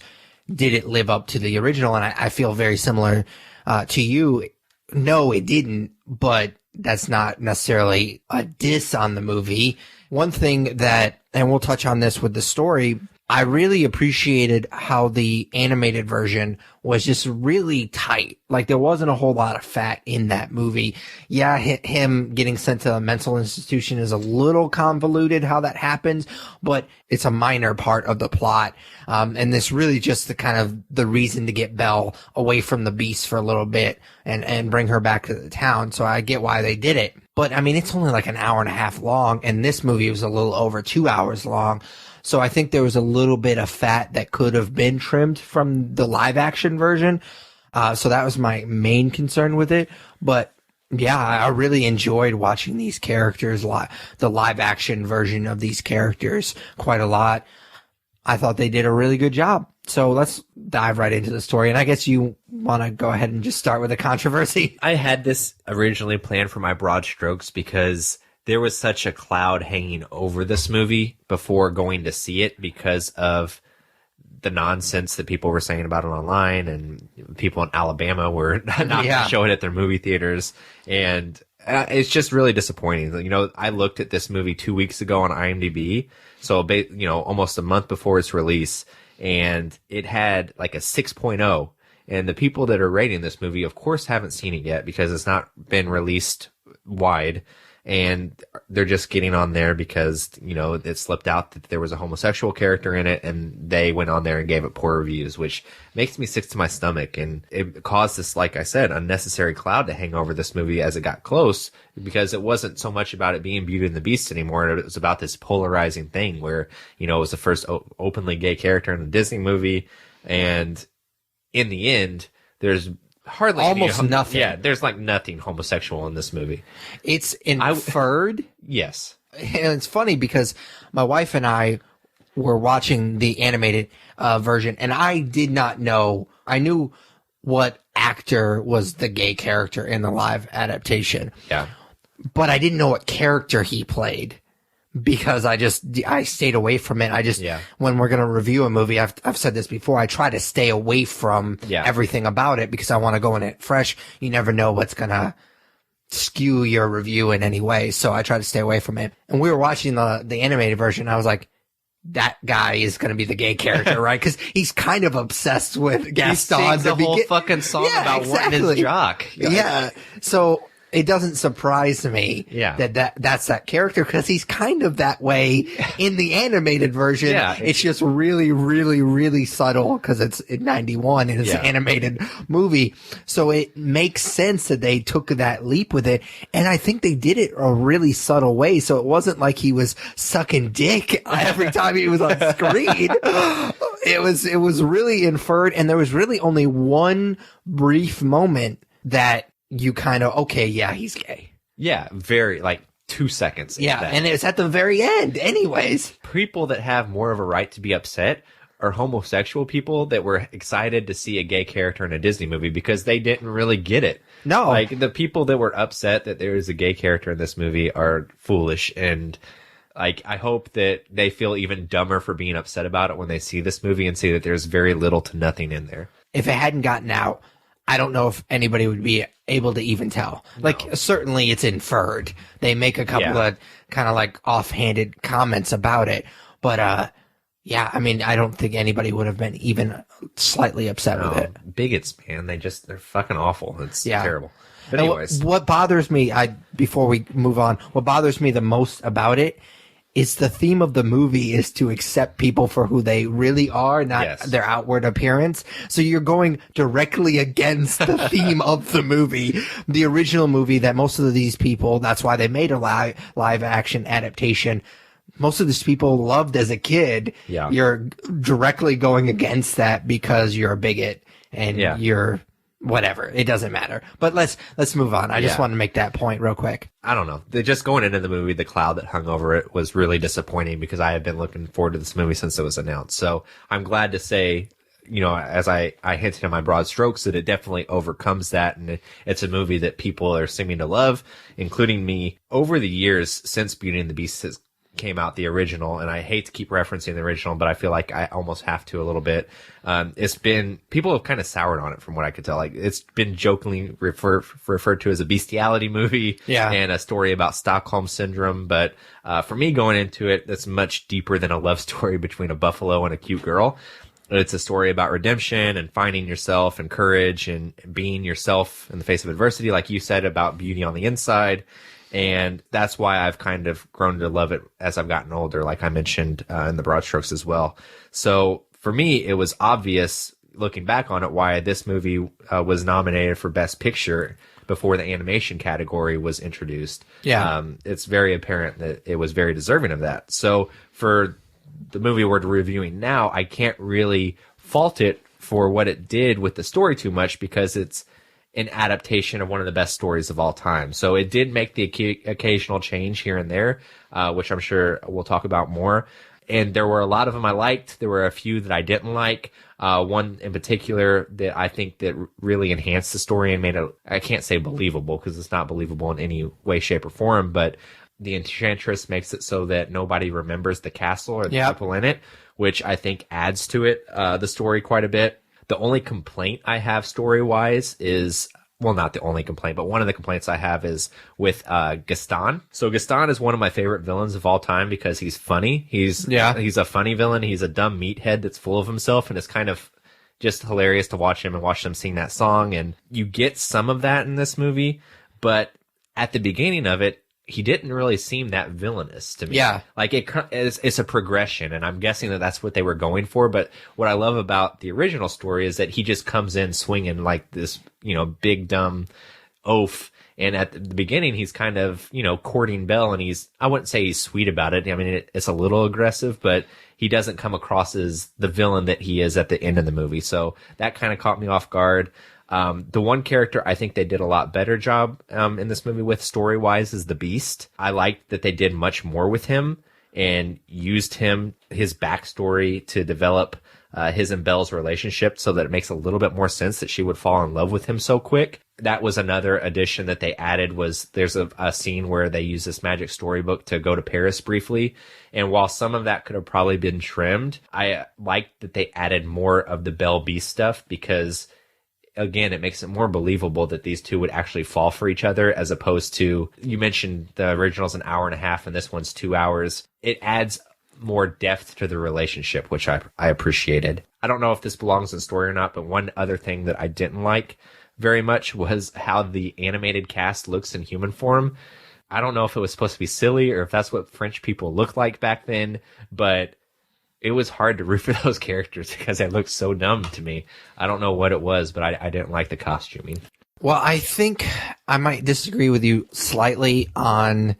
Did it live up to the original? And I feel very similar to you. No, it didn't, but that's not necessarily a diss on the movie. One thing that, and we'll touch on this with the story, I really appreciated how the animated version was just really tight. Like there wasn't a whole lot of fat in that movie. Yeah, him getting sent to a mental institution is a little convoluted how that happens, but it's a minor part of the plot. And this really just the kind of the reason to get Belle away from the beast for a little bit and bring her back to the town. So I get why they did it. But I mean, it's only like an hour and a half long, and this movie was a little over 2 hours long. So I think there was a little bit of fat that could have been trimmed from the live action version. So that was my main concern with it. But yeah, I really enjoyed watching these characters, the live action version of these characters quite a lot. I thought they did a really good job. So let's dive right into the story. And I guess you want to go ahead and just start with the controversy.
I had this originally planned for my broad strokes because there was such a cloud hanging over this movie before going to see it because of the nonsense that people were saying about it online, and people in Alabama were not showing it at their movie theaters. And it's just really disappointing. You know, I looked at this movie 2 weeks ago on IMDb, so, you know, almost a month before its release, and it had like a 6.0. And the people that are rating this movie, of course, haven't seen it yet because it's not been released wide. And they're just getting on there because, you know, it slipped out that there was a homosexual character in it, and they went on there and gave it poor reviews, which makes me sick to my stomach. And it caused this, like I said, unnecessary cloud to hang over this movie as it got close, because it wasn't so much about it being Beauty and the Beast anymore. It was about this polarizing thing where, you know, it was the first openly gay character in a Disney movie. And in the end, there's hardly
almost nothing.
Yeah, there's like nothing homosexual in this movie.
It's inferred.
Yes.
And it's funny because my wife and I were watching the animated version, and I did not know. I knew what actor was the gay character in the live adaptation.
Yeah.
But I didn't know what character he played, because I stayed away from it. When we're going to review a movie, I've said this before, I try to stay away from everything about it because I want to go in it fresh. You never know what's going to skew your review in any way. So I try to stay away from it. And we were watching the animated version. I was like, that guy is going to be the gay character, right? Because he's kind of obsessed with Gaston.
He sings the whole fucking song about wanting his jock.
Yeah. So it doesn't surprise me that's that character, because he's kind of that way in the animated version. Yeah, it's just really, really, really subtle because it's in 91 and it's an animated movie. So it makes sense that they took that leap with it. And I think they did it a really subtle way. So it wasn't like he was sucking dick every time he was on screen. It was really inferred. And there was really only one brief moment that you kind of, okay, yeah, he's gay.
Yeah, very, like 2 seconds.
Yeah, and it's at the very end anyways.
People that have more of a right to be upset are homosexual people that were excited to see a gay character in a Disney movie because they didn't really get it.
No.
Like, the people that were upset that there is a gay character in this movie are foolish, and like, I hope that they feel even dumber for being upset about it when they see this movie and see that there's very little to nothing in there.
If it hadn't gotten out, I don't know if anybody would be able to even tell. No. Like, certainly it's inferred. They make a couple of kind of like offhanded comments about it. But, I mean, I don't think anybody would have been even slightly upset with it.
Bigots, man. They're fucking awful. It's terrible. But anyways.
What bothers me, before we move on, what bothers me the most about it is the theme of the movie is to accept people for who they really are, not their outward appearance. So you're going directly against the theme of the movie. The original movie that most of these people, that's why they made a live action adaptation. Most of these people loved as a kid. Yeah. You're directly going against that because you're a bigot and you're whatever. It doesn't matter. But let's move on. I just want to make that point real quick.
I don't know. Just going into the movie, the cloud that hung over it was really disappointing because I have been looking forward to this movie since it was announced. So I'm glad to say, you know, as I hinted in my broad strokes, that it definitely overcomes that. And it's a movie that people are seeming to love, including me. Over the years since Beauty and the Beast came out, the original, and I hate to keep referencing the original, but I feel like I almost have to a little bit. People have kind of soured on it from what I could tell. Like, it's been jokingly referred to as a bestiality movie, and a story about Stockholm Syndrome. But for me, going into it, that's much deeper than a love story between a buffalo and a cute girl. It's a story about redemption and finding yourself and courage and being yourself in the face of adversity, like you said, about beauty on the inside. And that's why I've kind of grown to love it as I've gotten older, like I mentioned in the broad strokes as well. So for me, it was obvious looking back on it why this movie was nominated for Best Picture before the animation category was introduced. It's very apparent that it was very deserving of that. So for the movie we're reviewing now, I can't really fault it for what it did with the story too much, because it's an adaptation of one of the best stories of all time. So it did make the occasional change here and there, which I'm sure we'll talk about more. And there were a lot of them I liked. There were a few that I didn't like. One in particular that I think that really enhanced the story and made it, I can't say believable because it's not believable in any way, shape, or form, but the Enchantress makes it so that nobody remembers the castle or the people in it, which I think adds to it, the story quite a bit. The only complaint I have story-wise is, well, not the only complaint, but one of the complaints I have is with Gaston. So Gaston is one of my favorite villains of all time because he's funny. He's a funny villain. He's a dumb meathead that's full of himself, and it's kind of just hilarious to watch him and watch them sing that song. And you get some of that in this movie, but at the beginning of it, he didn't really seem that villainous to me. Like it's a progression, and I'm guessing that that's what they were going for. But what I love about the original story is that he just comes in swinging like this, big dumb oaf. And at the beginning, he's kind of, courting Belle, and I wouldn't say he's sweet about it. I mean, it's a little aggressive, but he doesn't come across as the villain that he is at the end of the movie. So that kind of caught me off guard. The one character I think they did a lot better job in this movie with story-wise is the Beast. I liked that they did much more with him and used his backstory to develop his and Belle's relationship so that it makes a little bit more sense that she would fall in love with him so quick. That was another addition that they added. There's a scene where they use this magic storybook to go to Paris briefly. And while some of that could have probably been trimmed, I liked that they added more of the Belle Beast stuff because, again, it makes it more believable that these two would actually fall for each other, as opposed to, you mentioned the original's an hour and a half and this one's 2 hours. It adds more depth to the relationship, which I appreciated. I don't know if this belongs in story or not, but one other thing that I didn't like very much was how the animated cast looks in human form. I don't know if it was supposed to be silly or if that's what French people looked like back then, but it was hard to root for those characters because they looked so dumb to me. I don't know what it was, but I didn't like the costuming.
Well, I think I might disagree with you slightly on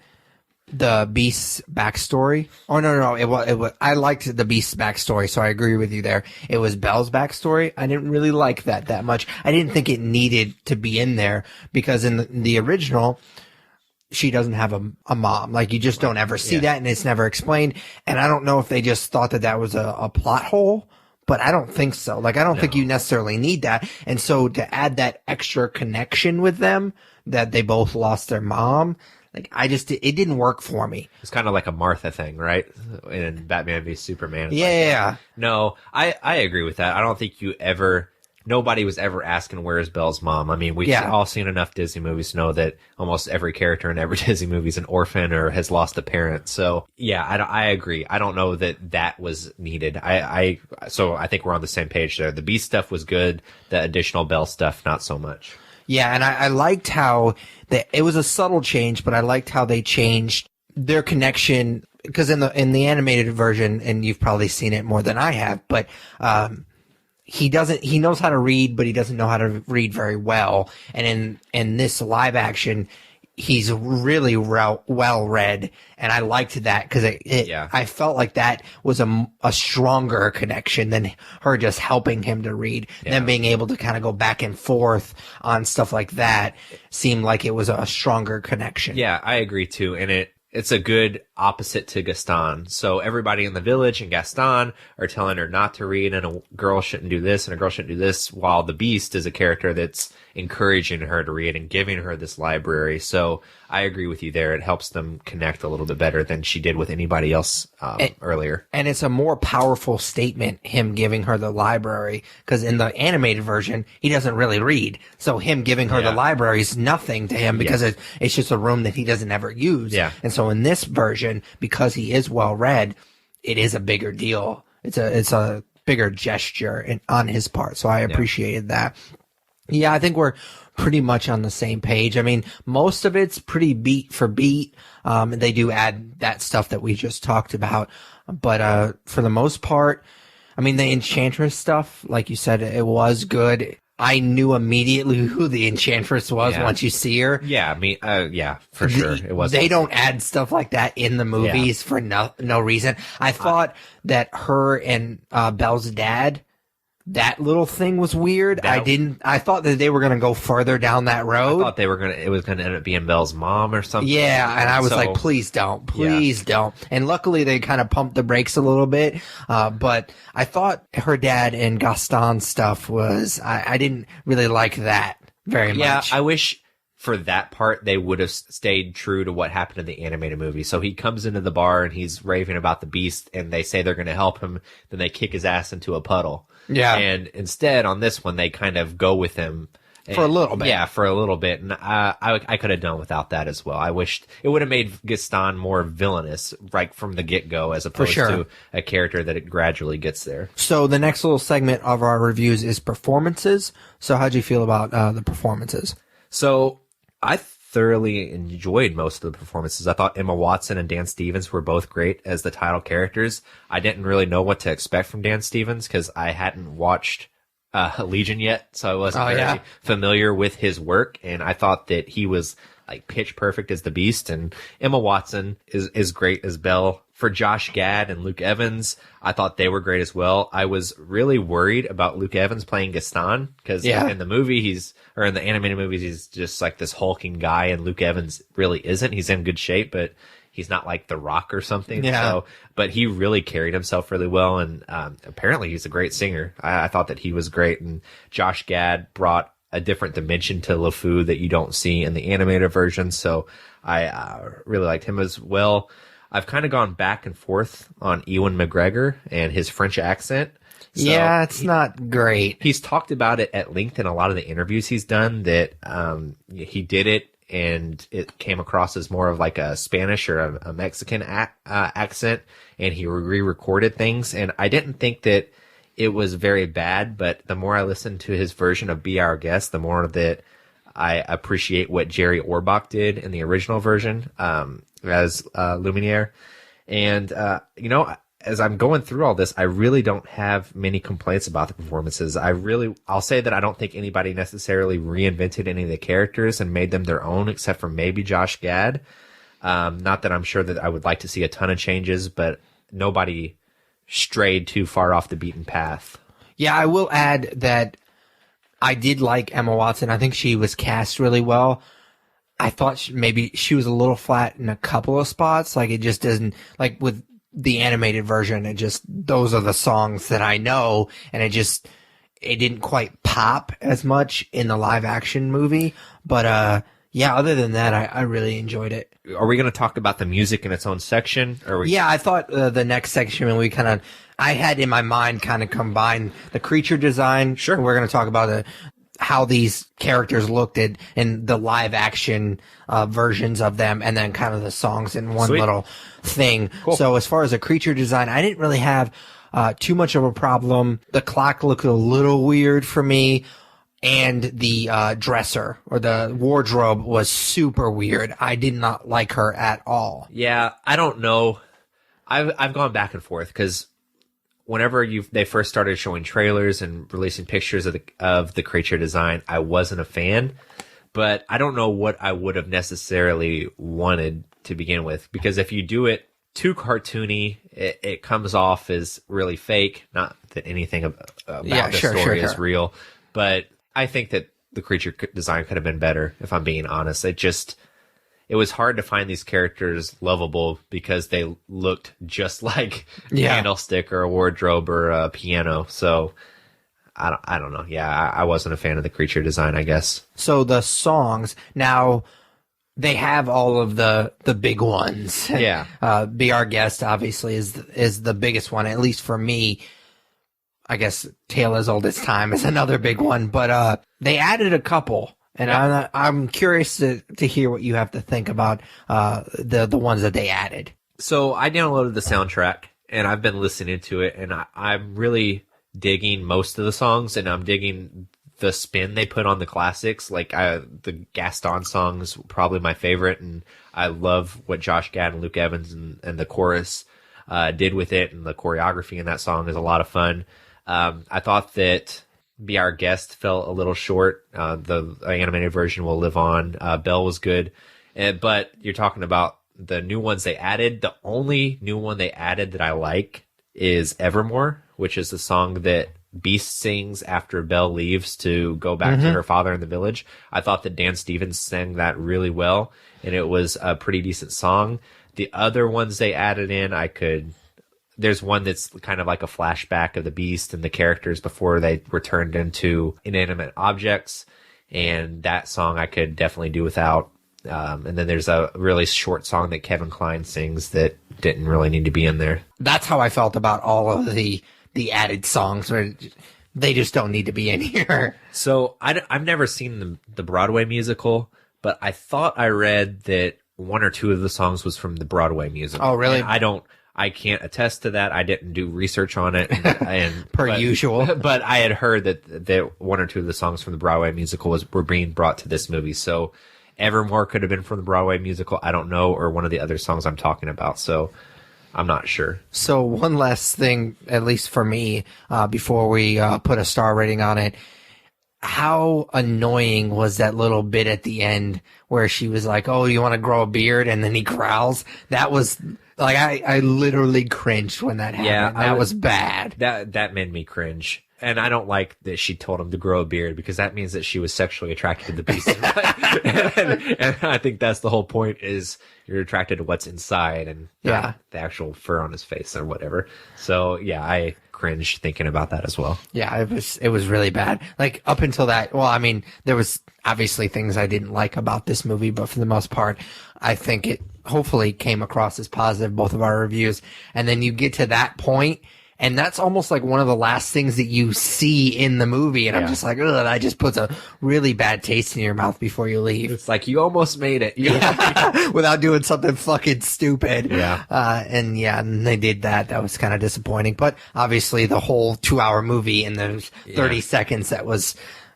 the Beast's backstory. Oh, no. It was, I liked the Beast's backstory, so I agree with you there. It was Belle's backstory. I didn't really like that much. I didn't think it needed to be in there because in the original, she doesn't have a mom. Like, you just don't ever see that, and it's never explained. And I don't know if they just thought that was a plot hole, but I don't think so. Like, I don't think you necessarily need that. And so to add that extra connection with them, that they both lost their mom, like, it didn't work for me.
It's kind of like a Martha thing, right? In Batman v Superman.
Yeah.
Like, no, I agree with that. I don't think nobody was ever asking where's Belle's mom. I mean, we've all seen enough Disney movies to know that almost every character in every Disney movie is an orphan or has lost a parent. So yeah, I agree. I don't know that was needed. So I think we're on the same page there. The Beast stuff was good. The additional Belle stuff, not so much.
Yeah, and I liked how it was a subtle change, but I liked how they changed their connection, because in the animated version, and you've probably seen it more than I have, but he knows how to read, but he doesn't know how to read very well. And in this live action, he's really well read, and I liked that because I felt like that was a stronger connection than her just helping him to read. Yeah. Them being able to kind of go back and forth on stuff like that seemed like it was a stronger connection.
Yeah, I agree too, and it's a good opposite to Gaston. So everybody in the village and Gaston are telling her not to read, and a girl shouldn't do this and a girl shouldn't do this, while the Beast is a character that's encouraging her to read and giving her this library. So I agree with you there. It helps them connect a little bit better than she did with anybody else earlier.
And it's a more powerful statement, him giving her the library, because in the animated version, he doesn't really read. So him giving her the library is nothing to him, because it's just a room that he doesn't ever use.
Yeah.
And so in this version, because he is well read, it is a bigger deal. It's a bigger gesture on his part. So I appreciated that. Yeah, I think we're pretty much on the same page. I mean, most of it's pretty beat for beat. They do add that stuff that we just talked about. But for the most part, I mean, the Enchantress stuff, like you said, it was good. I knew immediately who the Enchantress was once you see her.
Yeah, for sure. It was.
They don't add stuff like that in the movies for no reason. I thought that her and Belle's dad, that little thing was weird. I thought that they were going to go further down that road.
I thought it was going to end up being Belle's mom or something.
Yeah, and I was like, please don't. And luckily they kind of pumped the brakes a little bit. But I thought her dad and Gaston stuff was, I didn't really like that very much.
Yeah, I wish for that part they would have stayed true to what happened in the animated movie. So he comes into the bar and he's raving about the Beast, and they say they're going to help him. Then they kick his ass into a puddle. Yeah. And instead, on this one, they kind of go with him.
For a little bit.
Yeah, for a little bit. And I could have done without that as well. I wished it would have made Gaston more villainous right from the get-go, as opposed to a character that it gradually gets there.
So the next little segment of our reviews is performances. So how'd you feel about the performances?
So I thoroughly enjoyed most of the performances. I thought Emma Watson and Dan Stevens were both great as the title characters. I didn't really know what to expect from Dan Stevens because I hadn't watched Legion yet, so I wasn't very familiar with his work, and I thought that he was like pitch perfect as the Beast, and Emma Watson is great as Belle. For Josh Gad and Luke Evans, I thought they were great as well. I was really worried about Luke Evans playing Gaston, because in the movie in the animated movies, he's just like this hulking guy, and Luke Evans really isn't. He's in good shape, but he's not like The Rock or something. Yeah. So, but he really carried himself really well, and apparently he's a great singer. I thought that he was great, and Josh Gad brought a different dimension to LeFou that you don't see in the animated version, so I really liked him as well. I've kind of gone back and forth on Ewan McGregor and his French accent. So
it's not great.
He's talked about it at length in a lot of the interviews he's done, that he did it and it came across as more of like a Spanish or a Mexican accent, and he re-recorded things. And I didn't think that it was very bad, but the more I listened to his version of Be Our Guest, the more that I appreciate what Jerry Orbach did in the original version as Lumiere. And, as I'm going through all this, I really don't have many complaints about the performances. I'll say that I don't think anybody necessarily reinvented any of the characters and made them their own, except for maybe Josh Gad. Not that I'm sure that I would like to see a ton of changes, but nobody strayed too far off the beaten path.
Yeah, I will add that I did like Emma Watson. I think she was cast really well. I thought maybe she was a little flat in a couple of spots. Like, it just doesn't, like with the animated version, those are the songs that I know, and it didn't quite pop as much in the live action movie. But other than that, I really enjoyed it.
Are we going to talk about the music in its own section?
Yeah, I thought the next section, I had in my mind kind of combine the creature design. Sure. We're going to talk about how these characters looked in the live action versions of them, and then kind of the songs in one little thing. Cool. So as far as the creature design, I didn't really have too much of a problem. The clock looked a little weird for me, and the dresser or the wardrobe was super weird. I did not like her at all.
Yeah, I don't know. I've gone back and forth, because whenever they first started showing trailers and releasing pictures of the creature design, I wasn't a fan. But I don't know what I would have necessarily wanted to begin with, because if you do it too cartoony, it comes off as really fake. Not that anything about the story is real, but I think that the creature design could have been better, if I'm being honest. it was hard to find these characters lovable because they looked just like a candlestick or a wardrobe or a piano. So I don't know. Yeah, I wasn't a fan of the creature design, I guess.
So the songs now, they have all of the big ones.
Yeah.
Be Our Guest obviously is the biggest one, at least for me. I guess Tale as Old as Time is another big one, but they added a couple, and I'm curious to hear what you have to think about the ones that they added.
So I downloaded the soundtrack, and I've been listening to it, and I'm really digging most of the songs, and I'm digging the spin they put on the classics. Like the Gaston song is probably my favorite, and I love what Josh Gad and Luke Evans and the chorus did with it, and the choreography in that song is a lot of fun. I thought that Be Our Guest fell a little short. The animated version will live on. Belle was good, but you're talking about the new ones they added. The only new one they added that I like is Evermore, which is the song that Beast sings after Belle leaves to go back to her father in the village. I thought that Dan Stevens sang that really well, and it was a pretty decent song. The other ones they added in, there's one that's kind of like a flashback of the Beast and the characters before they were turned into inanimate objects, and that song I could definitely do without. And then there's a really short song that Kevin Kline sings that didn't really need to be in there.
That's how I felt about all of the added songs, where they just don't need to be in here.
So I've never seen the Broadway musical, but I thought I read that one or two of the songs was from the Broadway musical.
Oh, really?
And I can't attest to that. I didn't do research on it,
Per usual.
But I had heard that one or two of the songs from the Broadway musical were being brought to this movie. So Evermore could have been from the Broadway musical. I don't know, or one of the other songs I'm talking about. So I'm not sure.
So one last thing, at least for me, before we put a star rating on it. How annoying was that little bit at the end where she was like, "Oh, you want to grow a beard?" and then he growls? That was like, I literally cringed when that happened. Yeah, that was bad.
That made me cringe. And I don't like that she told him to grow a beard, because that means that she was sexually attracted to the beast. and I think that's the whole point, is you're attracted to what's inside and not the actual fur on his face or whatever. So yeah, I cringed thinking about that as well.
Yeah, it was really bad. Like up until that, well, I mean, there was obviously things I didn't like about this movie, but for the most part, I think it hopefully came across as positive, both of our reviews. And then you get to that point, and that's almost like one of the last things that you see in the movie. And I'm just like, ugh, that just puts a really bad taste in your mouth before you leave.
It's like, you almost made it.
Without doing something fucking stupid.
Yeah.
And they did that. That was kind of disappointing. But obviously the whole 2-hour movie and the 30 seconds that was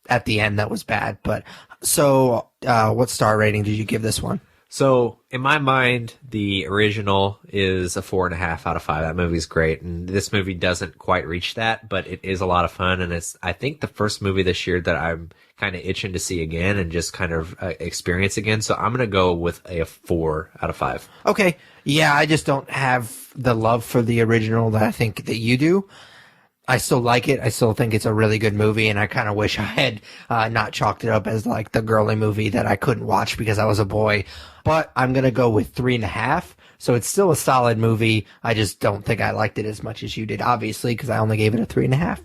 at the end, that was bad. But so, what star rating did you give this one?
So, in my mind, the original is a 4.5 out of 5. That movie's great, and this movie doesn't quite reach that, but it is a lot of fun, and it's, I think, the first movie this year that I'm kind of itching to see again and just kind of experience again. So I'm going to go with a 4 out of 5.
Okay. Yeah, I just don't have the love for the original that I think that you do. I still like it. I still think it's a really good movie, and I kind of wish I had not chalked it up as like the girly movie that I couldn't watch because I was a boy. But I'm going to go with 3.5. So it's still a solid movie. I just don't think I liked it as much as you did, obviously, because I only gave it a 3.5.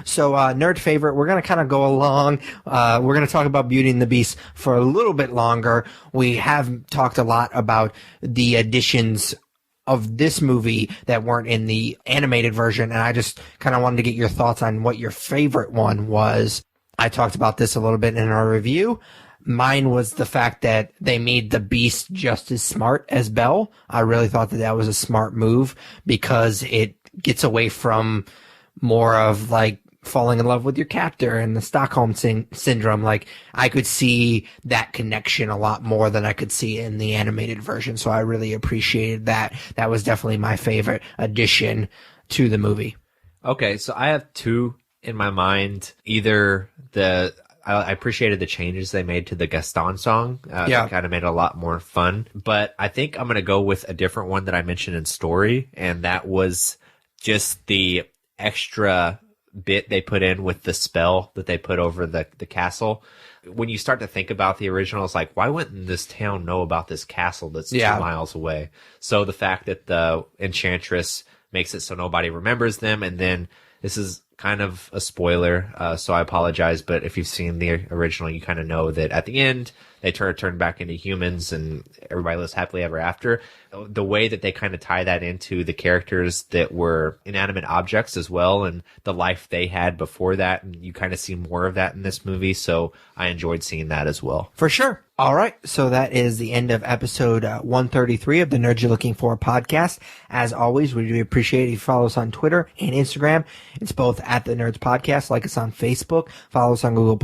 So, nerd favorite, we're going to kind of go along. We're going to talk about Beauty and the Beast for a little bit longer. We have talked a lot about the additions of this movie that weren't in the animated version, and I just kind of wanted to get your thoughts on what your favorite one was. I talked about this a little bit in our review. Mine was the fact that they made the Beast just as smart as Belle. I really thought that was a smart move because it gets away from more of like falling in love with your captor and the Stockholm syndrome. Like, I could see that connection a lot more than I could see in the animated version. So I really appreciated that. That was definitely my favorite addition to the movie.
Okay, so I have two in my mind. Either I appreciated the changes they made to the Gaston song. It kind of made it a lot more fun. But I think I'm going to go with a different one that I mentioned in story, and that was just the extra bit they put in with the spell that they put over the castle. when you start to think about the original, it's like, why wouldn't this town know about this castle that's 2 miles away? So the fact that the Enchantress makes it so nobody remembers them, and then this is kind of a spoiler, so I apologize, but if you've seen the original, you kind of know that at the end, they turn back into humans and everybody lives happily ever after. The way that they kind of tie that into the characters that were inanimate objects as well, and the life they had before that, and you kind of see more of that in this movie, so I enjoyed seeing that as well.
For sure. All right, so that is the end of episode 133 of the Nerd You're Looking For podcast. As always, we do appreciate it if you follow us on Twitter and Instagram. It's both at the Nerds Podcast. Like us on Facebook. Follow us on Google+.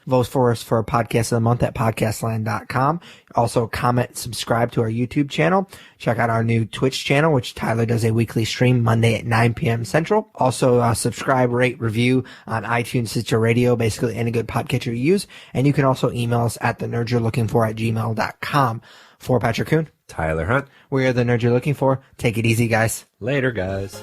Vote for us for a Podcast of the Month at podcastland.com. Also, comment, subscribe to our YouTube channel. Check out our new Twitch channel, which Tyler does a weekly stream Monday at 9 p.m. Central. Also, subscribe, rate, review on iTunes, Stitcher Radio, basically any good podcatcher you use. And you can also email us at thenerdyourlookingfor@gmail.com. For Patrick Kuhn,
Tyler Hunt.
we are the Nerd You're Looking For. Take it easy, guys.
Later, guys.